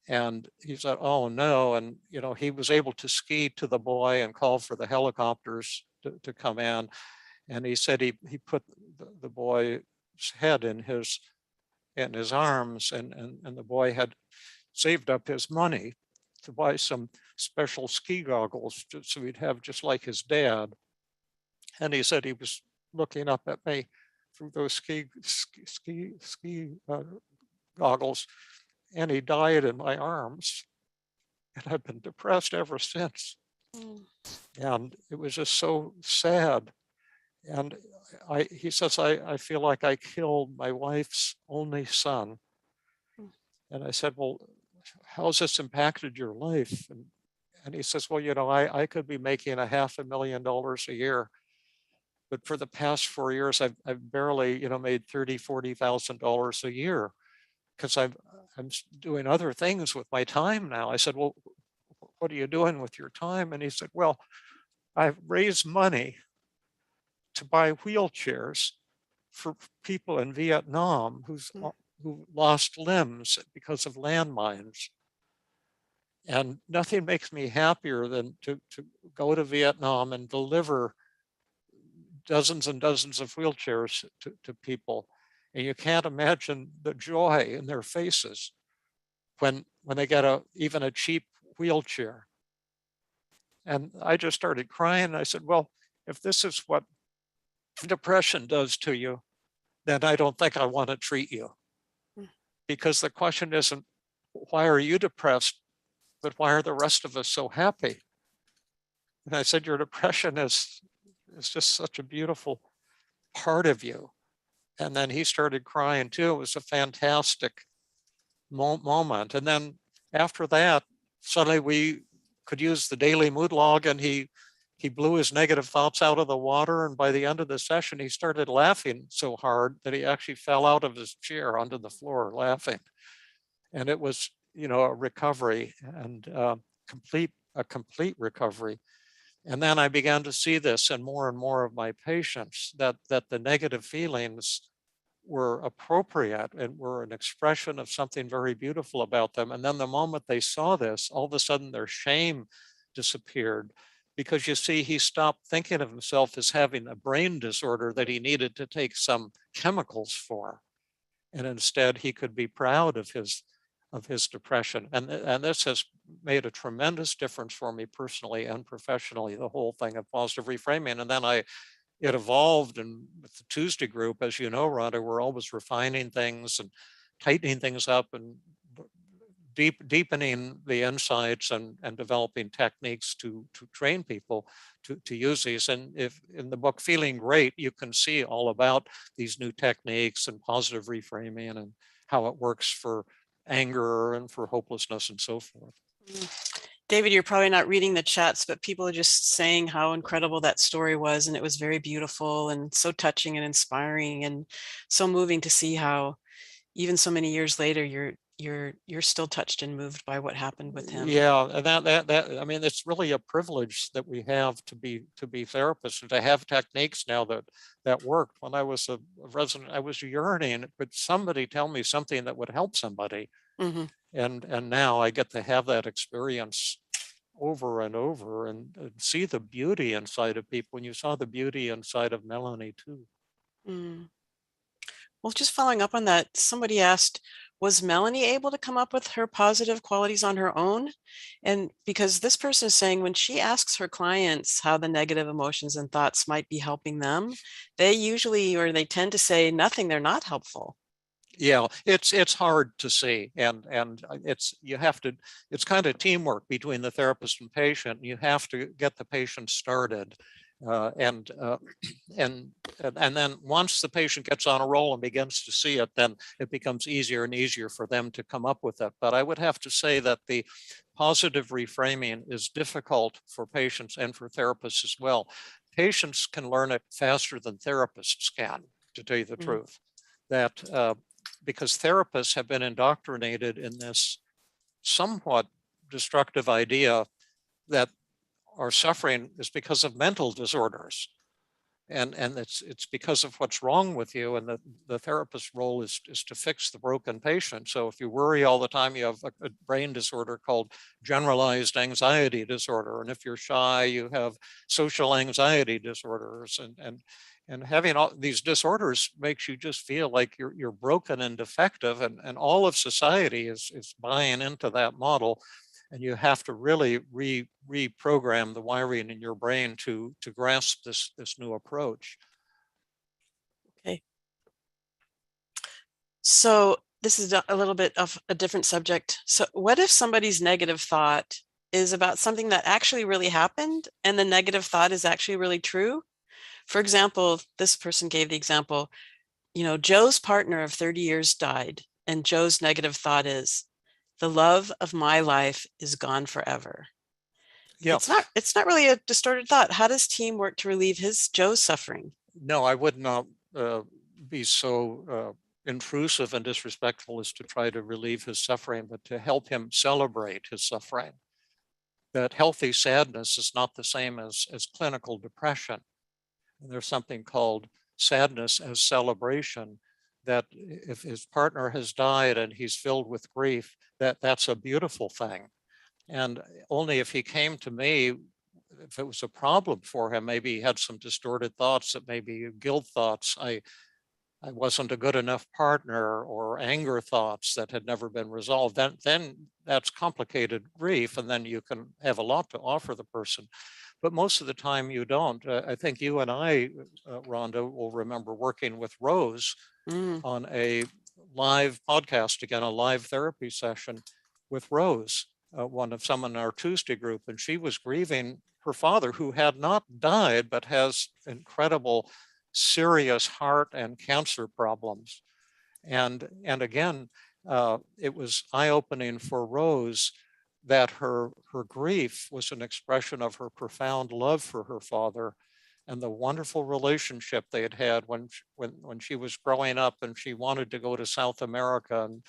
And he said, oh no. And, he was able to ski to the boy and call for the helicopters to come in. And he said he put the boy's head in his arms, and the boy had saved up his money to buy some special ski goggles so he'd have just like his dad. And he said he was looking up at me through those ski goggles, and he died in my arms. And I've been depressed ever since. And it was just so sad. And he says, I feel like I killed my wife's only son. And I said, well, how's this impacted your life? And he says, well, I could be making $500,000 a year, but for the past 4 years, I've barely, made $30,000, $40,000 a year because I'm doing other things with my time now. I said, well, what are you doing with your time? And he said, well, I've raised money to buy wheelchairs for people in Vietnam who lost limbs because of landmines. And nothing makes me happier than to go to Vietnam and deliver dozens and dozens of wheelchairs to people. And you can't imagine the joy in their faces when they get even a cheap wheelchair. And I just started crying. And I said, well, if this is what depression does to you, then I don't think I want to treat you. Because the question isn't, why are you depressed? But why are the rest of us so happy? And I said, your depression is just such a beautiful part of you. And then he started crying too. It was a fantastic moment. And then after that, suddenly we could use the daily mood log, and he blew his negative thoughts out of the water. And by the end of the session, he started laughing so hard that he actually fell out of his chair onto the floor laughing. And it was, a recovery, and a complete recovery. And then I began to see this in more and more of my patients, that the negative feelings were appropriate and were an expression of something very beautiful about them. And then the moment they saw this, all of a sudden their shame disappeared, because you see, he stopped thinking of himself as having a brain disorder that he needed to take some chemicals for. And instead he could be proud of his depression. And this has made a tremendous difference for me personally and professionally, the whole thing of positive reframing. And then it evolved, and with the Tuesday group, as you know, Rhonda, we're always refining things and tightening things up and deepening the insights and developing techniques to train people to use these. And if in the book Feeling Great, you can see all about these new techniques and positive reframing and how it works for anger and for hopelessness and so forth. David, you're probably not reading the chats, but people are just saying how incredible that story was. And it was very beautiful and so touching and inspiring and so moving to see how even so many years later, you're still touched and moved by what happened with him. Yeah, and that I mean, it's really a privilege that we have to be therapists and to have techniques now that worked. When I was a resident, I was yearning, could somebody tell me something that would help somebody? Mm-hmm. And now I get to have that experience over and over and see the beauty inside of people. And you saw the beauty inside of Melanie too. Mm. Well, just following up on that, somebody asked, was Melanie able to come up with her positive qualities on her own? And because this person is saying when she asks her clients how the negative emotions and thoughts might be helping them, they usually, or they tend to say nothing, they're not helpful. Yeah, it's hard to see, and it's kind of teamwork between the therapist and patient. You have to get the patient started, and then once the patient gets on a roll and begins to see it, then it becomes easier and easier for them to come up with it. But I would have to say that the positive reframing is difficult for patients and for therapists as well. Patients can learn it faster than therapists can, to tell you the truth. That because therapists have been indoctrinated in this somewhat destructive idea that our suffering is because of mental disorders. And it's because of what's wrong with you, and the therapist's role is to fix the broken patient. So if you worry all the time, you have a brain disorder called generalized anxiety disorder, and if you're shy, you have social anxiety disorders, and having all these disorders makes you just feel like you're broken and defective, and all of society is buying into that model. And you have to really reprogram the wiring in your brain to grasp this new approach. Okay. So this is a little bit of a different subject. So what if somebody's negative thought is about something that actually really happened and the negative thought is actually really true? For example, this person gave the example, Joe's partner of 30 years died, and Joe's negative thought is, the love of my life is gone forever. Yeah. It's not really a distorted thought. How does team work to relieve Joe's suffering? No, I would not be so intrusive and disrespectful as to try to relieve his suffering, but to help him celebrate his suffering. That healthy sadness is not the same as clinical depression. And there's something called sadness as celebration, that if his partner has died and he's filled with grief, that's a beautiful thing. And only if he came to me, if it was a problem for him, maybe he had some distorted thoughts, that maybe guilt thoughts, I wasn't a good enough partner, or anger thoughts that had never been resolved, then that's complicated grief, and then you can have a lot to offer the person. But most of the time you don't. I think you and I, Rhonda, will remember working with Rose on a live podcast, again, a live therapy session with Rose, someone in our Tuesday group, and she was grieving her father, who had not died, but has incredible serious heart and cancer problems. And again, it was eye-opening for Rose that her grief was an expression of her profound love for her father and the wonderful relationship they had had when she was growing up and she wanted to go to South America, and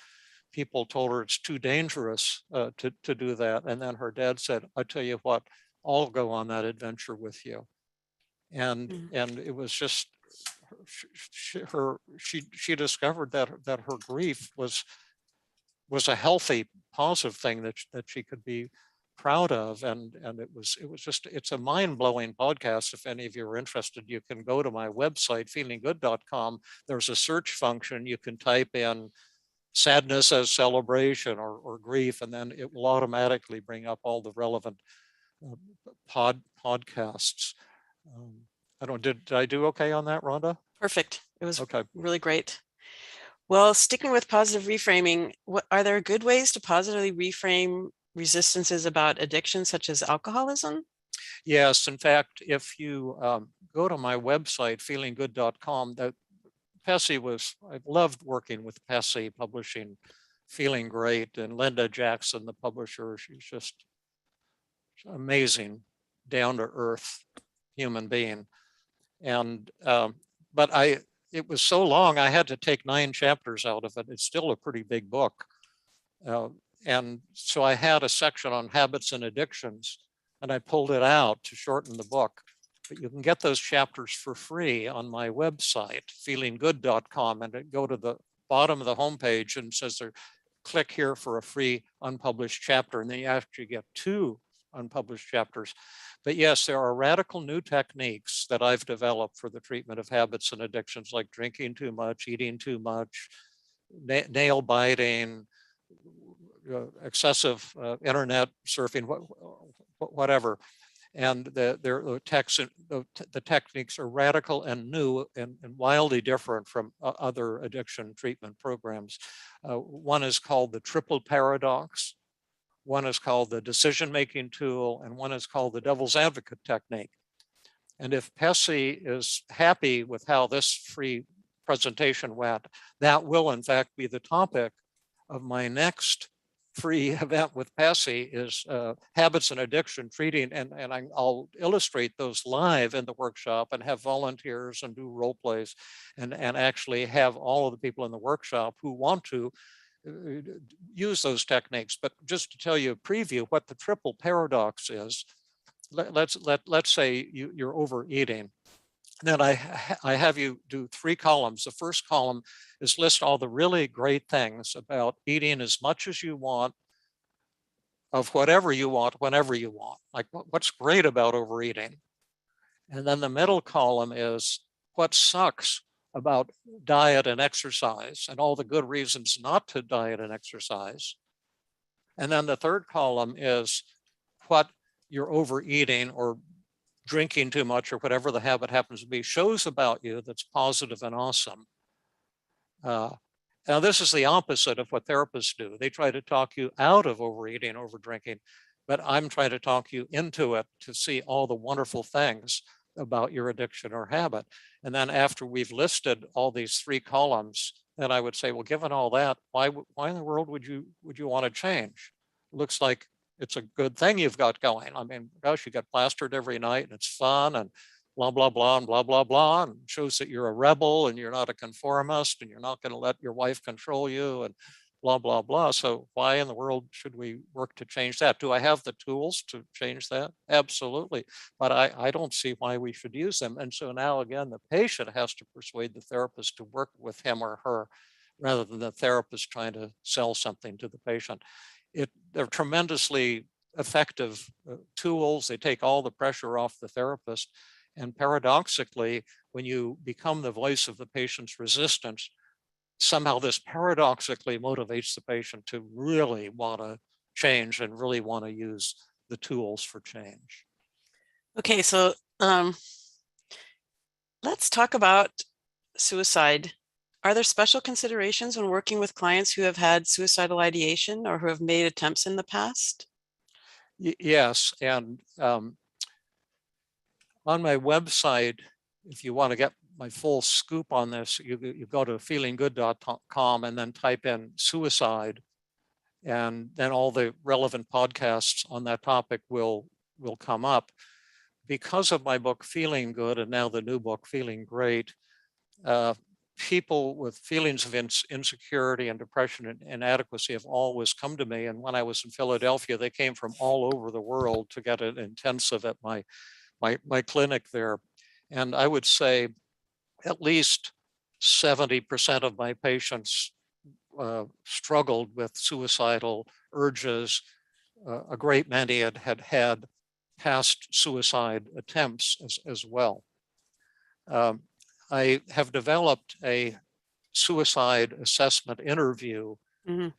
people told her it's too dangerous to do that. And then her dad said, I tell you what, I'll go on that adventure with you. And it was just, she discovered that her grief was a healthy, positive thing that she could be proud of. And it was just, it's a mind-blowing podcast. If any of you are interested, you can go to my website, feelinggood.com. There's a search function. You can type in sadness as celebration or grief, and then it will automatically bring up all the relevant podcasts. I don't, did I do okay on that, Rhonda? Perfect. It was okay. Really great. Well, sticking with positive reframing, are there good ways to positively reframe resistances about addiction, such as alcoholism? Yes, in fact, if you go to my website, feelinggood.com, that Pesci I loved working with Pesci, publishing Feeling Great, and Linda Jackson, the publisher. She's just amazing, down-to-earth human being. And but it was so long, I had to take 9 chapters out of it. It's still a pretty big book. And so I had a section on habits and addictions, and I pulled it out to shorten the book. But you can get those chapters for free on my website, feelinggood.com, and go to the bottom of the homepage and says there, click here for a free unpublished chapter, and then you actually get 2 unpublished chapters. But yes, there are radical new techniques that I've developed for the treatment of habits and addictions, like drinking too much, eating too much, nail biting, excessive internet surfing, whatever. And the techniques are radical and new and wildly different from other addiction treatment programs. One is called the triple paradox. One is called the decision-making tool, and one is called the devil's advocate technique. And if Pesci is happy with how this free presentation went, that will in fact be the topic of my next free event with Pesci, is habits and addiction treating, and I'll illustrate those live in the workshop and have volunteers and do role plays, and actually have all of the people in the workshop who want to use those techniques. But just to tell you a preview what the triple paradox is, let's say you're overeating. Then I have you do 3 columns. The first column is list all the really great things about eating as much as you want, of whatever you want, whenever you want. Like what's great about overeating. And then the middle column is what sucks about diet and exercise and all the good reasons not to diet and exercise. And then the third column is what your overeating or drinking too much or whatever the habit happens to be shows about you that's positive and awesome. Now, this is the opposite of what therapists do. They try to talk you out of overeating, over drinking, but I'm trying to talk you into it to see all the wonderful things about your addiction or habit. And then after we've listed all these 3 columns, then I would say, well, given all that, why in the world would you want to change? Looks like it's a good thing you've got going. I mean, gosh, you get plastered every night and it's fun and blah, blah, blah, and blah, blah, blah, and shows that you're a rebel and you're not a conformist and you're not going to let your wife control you and blah, blah, blah. So why in the world should we work to change that? Do I have the tools to change that? Absolutely. But I don't see why we should use them. And so now, again, the patient has to persuade the therapist to work with him or her rather than the therapist trying to sell something to the patient. They're tremendously effective tools. They take all the pressure off the therapist. And paradoxically, when you become the voice of the patient's resistance, somehow this paradoxically motivates the patient to really want to change and really want to use the tools for change. Okay, so let's talk about suicide. Are there special considerations when working with clients who have had suicidal ideation or who have made attempts in the past? Yes, and on my website, if you want to get my full scoop on this, you go to feelinggood.com and then type in suicide, and then all the relevant podcasts on that topic will come up. Because of my book Feeling Good, and now the new book Feeling Great, people with feelings of insecurity and depression and inadequacy have always come to me. And when I was in Philadelphia, they came from all over the world to get an intensive at my clinic there. And I would say at least 70% of my patients struggled with suicidal urges. A great many had past suicide attempts as well. I have developed a suicide assessment interview,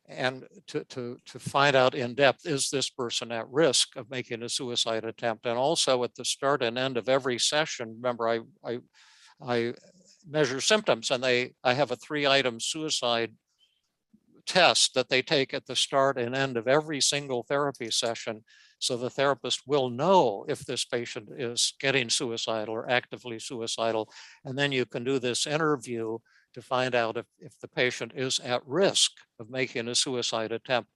and to find out in depth, is this person at risk of making a suicide attempt? And also at the start and end of every session, remember, I measure symptoms, and I have a 3-item suicide test that they take at the start and end of every single therapy session. So the therapist will know if this patient is getting suicidal or actively suicidal. And then you can do this interview to find out if the patient is at risk of making a suicide attempt.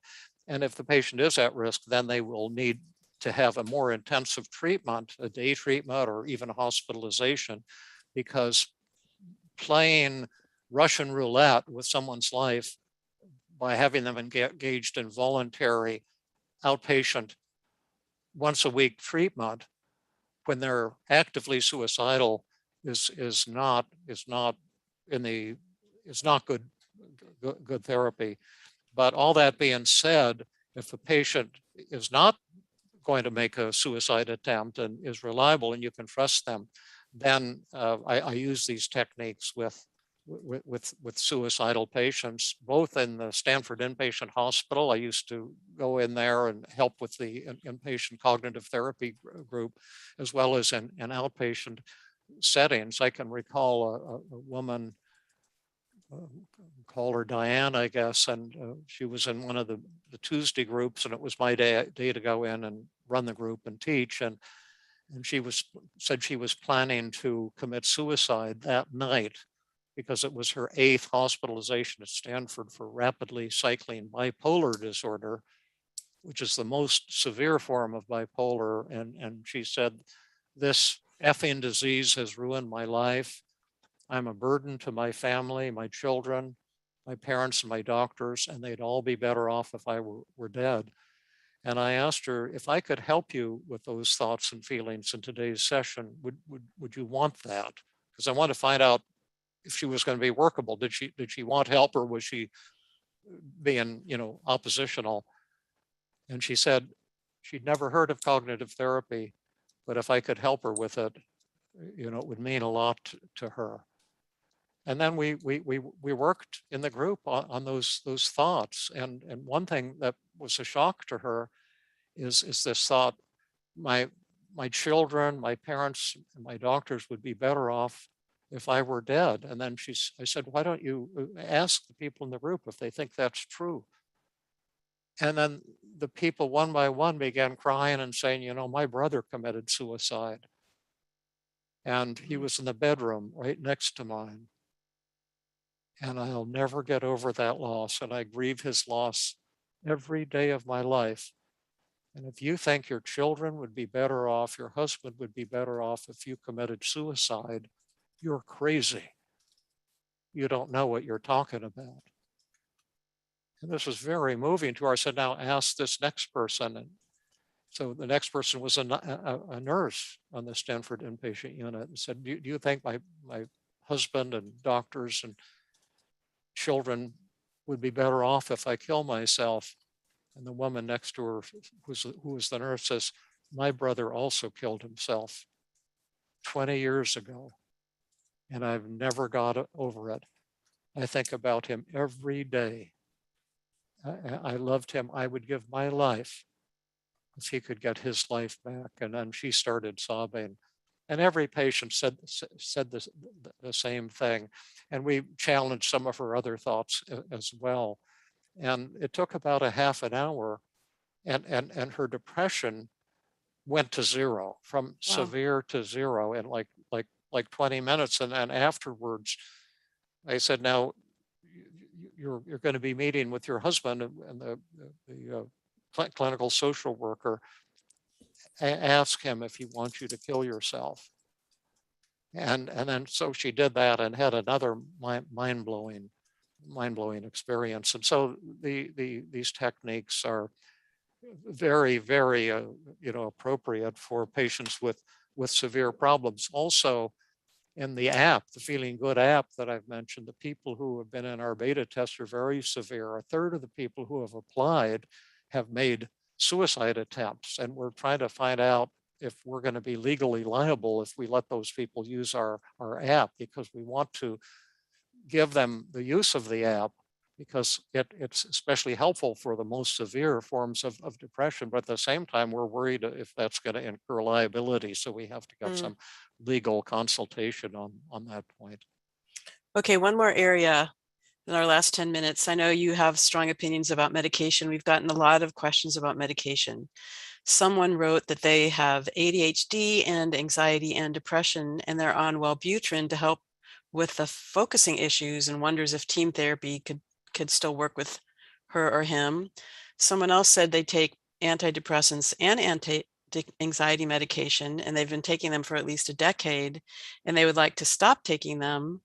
And if the patient is at risk, then they will need to have a more intensive treatment, a day treatment, or even hospitalization, because playing Russian roulette with someone's life by having them engaged in voluntary outpatient once a week treatment when they're actively suicidal is not good therapy. But all that being said, if a patient is not going to make a suicide attempt and is reliable and you can trust them, then I use these techniques with suicidal patients, both in the Stanford Inpatient Hospital. I used to go in there and help with the inpatient cognitive therapy group, as well as in outpatient settings. I can recall a woman, call her Diane, I guess, and she was in one of the Tuesday groups, and it was my day to go in and run the group and teach. And she said she was planning to commit suicide that night, because it was her 8th hospitalization at Stanford for rapidly cycling bipolar disorder, which is the most severe form of bipolar. And she said, this effing disease has ruined my life. I'm a burden to my family, my children, my parents, and my doctors, and they'd all be better off if I were dead. And I asked her, if I could help you with those thoughts and feelings in today's session, would you want that? Because I want to find out if she was going to be workable. Did she want help, or was she being, oppositional? And she said she'd never heard of cognitive therapy, but if I could help her with it, it would mean a lot to her. And then we worked in the group on those thoughts. And one thing that was a shock to her is this thought: my children, my parents, and my doctors would be better off if I were dead. And then I said, why don't you ask the people in the group if they think that's true? And then the people one by one began crying and saying, my brother committed suicide, and he was in the bedroom right next to mine. And I'll never get over that loss. And I grieve his loss every day of my life. And if you think your children would be better off, your husband would be better off if you committed suicide, you're crazy. You don't know what you're talking about. And this was very moving to her. I said, now ask this next person. And so the next person was a nurse on the Stanford inpatient unit, and said, do you think my husband and doctors and children would be better off if I kill myself? And the woman next to her, who was the nurse, says, my brother also killed himself 20 years ago, and I've never got over it. I think about him every day. I loved him. I would give my life if he could get his life back. And then she started sobbing. And every patient said the same thing. And we challenged some of her other thoughts as well. And it took about a half an hour, and her depression went to zero, from severe to zero in like like 20 minutes. And then afterwards, I said, now you're going to be meeting with your husband, and the clinical social worker. Ask him if he wants you to kill yourself. And then so she did that and had another mind-blowing experience. And so these techniques are very, very appropriate for patients with severe problems. Also, in the app, the Feeling Good app that I've mentioned, the people who have been in our beta test are very severe. A third of the people who have applied have made suicide attempts, and we're trying to find out if we're going to be legally liable if we let those people use our app, because we want to give them the use of the app, because it's especially helpful for the most severe forms of depression. But at the same time, we're worried if that's going to incur liability. So we have to get some legal consultation on that point. Okay, one more area in our last 10 minutes. I know you have strong opinions about medication. We've gotten a lot of questions about medication. Someone wrote that they have ADHD and anxiety and depression, and they're on Wellbutrin to help with the focusing issues, and wonders if team therapy could still work with her or him. Someone else said they take antidepressants and anti-anxiety medication, and they've been taking them for at least a decade, and they would like to stop taking them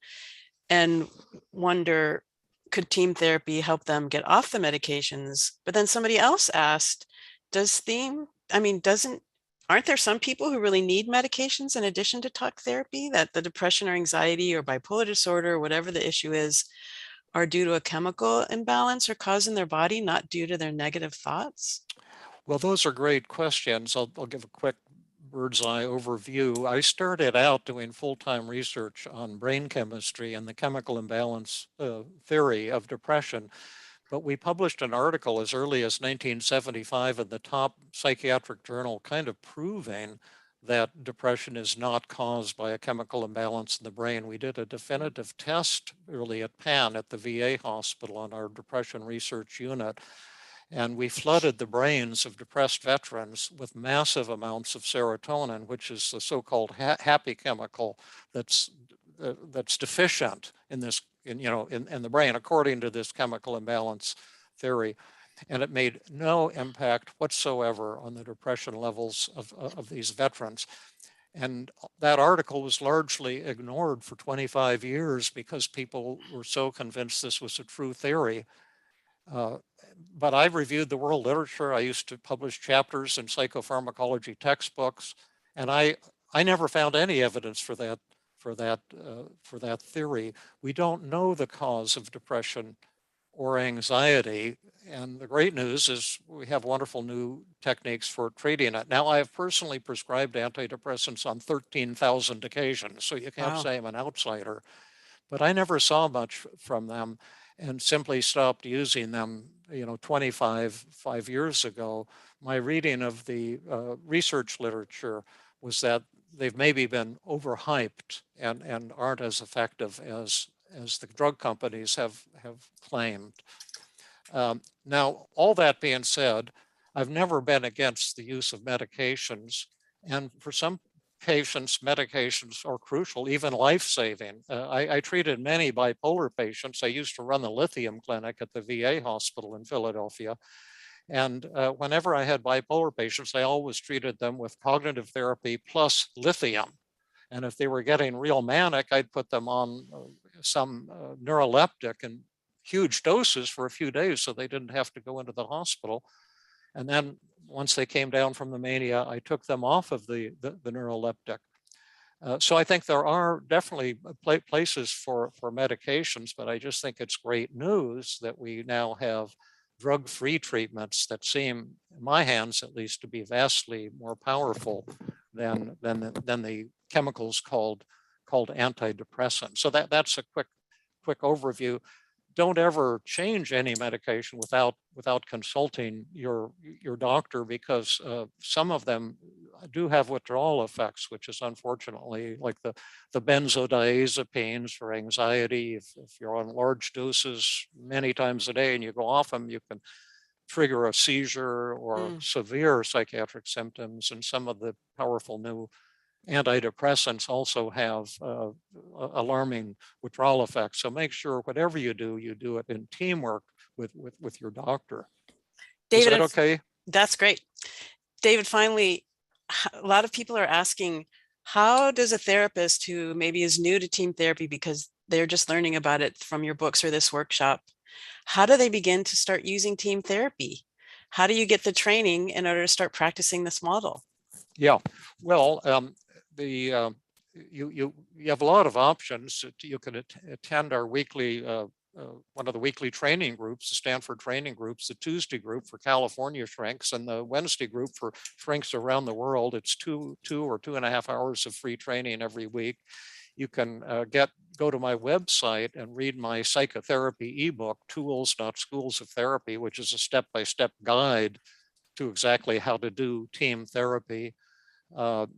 and wonder, could team therapy help them get off the medications? But then somebody else asked, aren't there some people who really need medications in addition to talk therapy, that the depression or anxiety or bipolar disorder, or whatever the issue is, are due to a chemical imbalance or cause in their body, not due to their negative thoughts? Well, those are great questions. I'll give a quick bird's eye overview. I started out doing full-time research on brain chemistry and the chemical imbalance theory of depression. But we published an article as early as 1975 in the top psychiatric journal, kind of proving that depression is not caused by a chemical imbalance in the brain. We did a definitive test early at Penn at the VA hospital on our depression research unit. And we flooded the brains of depressed veterans with massive amounts of serotonin, which is the so-called happy chemical that's deficient in this, in the brain, according to this chemical imbalance theory. And it made no impact whatsoever on the depression levels of these veterans. And that article was largely ignored for 25 years because people were so convinced this was a true theory. But I reviewed the world literature. I used to publish chapters in psychopharmacology textbooks, and I never found any evidence for that theory. We don't know the cause of depression or anxiety, and the great news is we have wonderful new techniques for treating it. Now, I have personally prescribed antidepressants on 13,000 occasions, so you can't say I'm an outsider, but I never saw much from them, and simply stopped using them 25 years ago. My reading of the research literature was that they've maybe been overhyped and aren't as effective as the drug companies have claimed. Now, all that being said, I've never been against the use of medications, and for some patients, medications are crucial, even life-saving. I treated many bipolar patients. I used to run the lithium clinic at the VA hospital in Philadelphia. And whenever I had bipolar patients, I always treated them with cognitive therapy plus lithium. And if they were getting real manic, I'd put them on some neuroleptic in huge doses for a few days so they didn't have to go into the hospital. And then once they came down from the mania, I took them off of the neuroleptic. So I think there are definitely places for medications, but I just think it's great news that we now have drug-free treatments that seem, in my hands at least, to be vastly more powerful than the chemicals called antidepressants. So that's a quick overview. Don't ever change any medication without consulting your doctor, because some of them do have withdrawal effects, which is unfortunately like the benzodiazepines for anxiety. If you're on large doses many times a day and you go off them, you can trigger a seizure or severe psychiatric symptoms. And some of the powerful new antidepressants also have alarming withdrawal effects. So make sure whatever you do it in teamwork with your doctor. David, Is that okay? That's great. David, finally, a lot of people are asking, how does a therapist who maybe is new to team therapy because they're just learning about it from your books or this workshop, how do they begin to start using team therapy? How do you get the training in order to start practicing this model? Yeah, well, you have a lot of options. You can attend our weekly one of the weekly training groups, the Stanford training groups, the Tuesday group for California shrinks, and the Wednesday group for shrinks around the world. It's two or 2.5 hours of free training every week. You can go to my website and read my psychotherapy ebook, Tools, Not Schools of Therapy, which is a step-by-step guide to exactly how to do team therapy.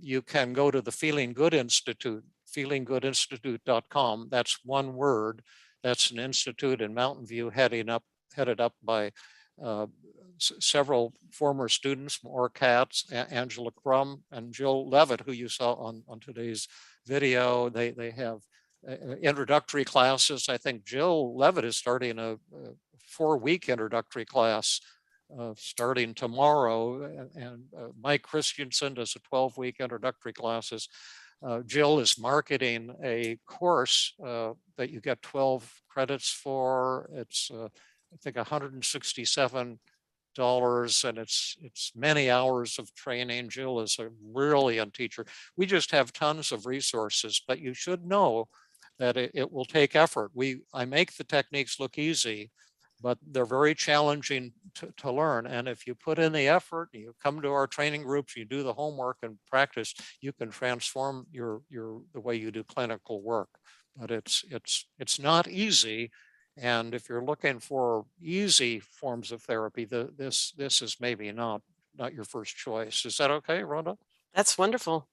You can go to the Feeling Good Institute, feelinggoodinstitute.com. That's one word. That's an institute in Mountain View headed up by several former students, Maura Katz, Angela Crum, and Jill Levitt, who you saw on today's video. They have introductory classes. I think Jill Levitt is starting a 4-week introductory class starting tomorrow, and Mike Christensen does a 12-week introductory classes. Jill is marketing a course that you get 12 credits for. It's I think $167, and it's many hours of training. Jill is a brilliant teacher. We just have tons of resources, but you should know that it will take effort. I make the techniques look easy, but they're very challenging to learn. And if you put in the effort, you come to our training groups, you do the homework and practice, you can transform the way you do clinical work. But it's not easy. And if you're looking for easy forms of therapy, this is maybe not your first choice. Is that okay, Rhonda? That's wonderful.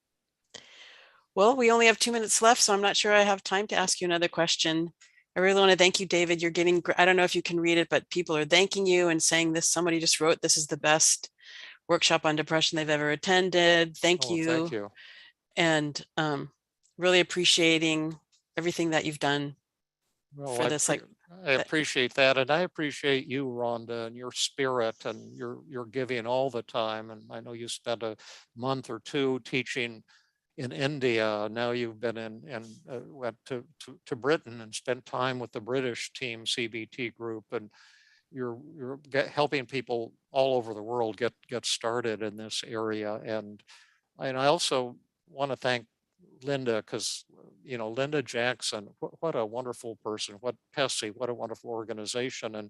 Well, we only have 2 minutes left, so I'm not sure I have time to ask you another question. I really want to thank you, David. You're getting, I don't know if you can read it, but people are thanking you and saying this, somebody just wrote, this is the best workshop on depression they've ever attended. Thank you. Thank you. And really appreciating everything that you've done for this. I appreciate that. And I appreciate you, Rhonda, and your spirit and your giving all the time. And I know you spent a month or two teaching in India. Now you've been went to Britain and spent time with the British team CBT group, and you're helping people all over the world get started in this area. And I also want to thank Linda, because Linda Jackson, what a wonderful person. What Pessy, what a wonderful organization. And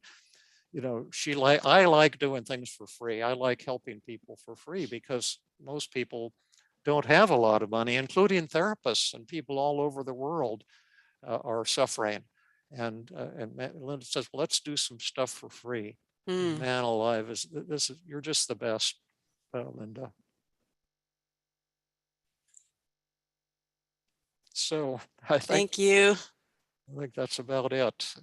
I like doing things for free. I like helping people for free because most people don't have a lot of money, including therapists, and people all over the world are suffering. And Linda says, well, let's do some stuff for free. Man alive, you're just the best, Linda. So thank you. I think that's about it.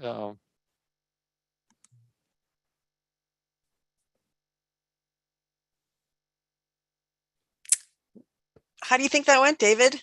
How do you think that went, David?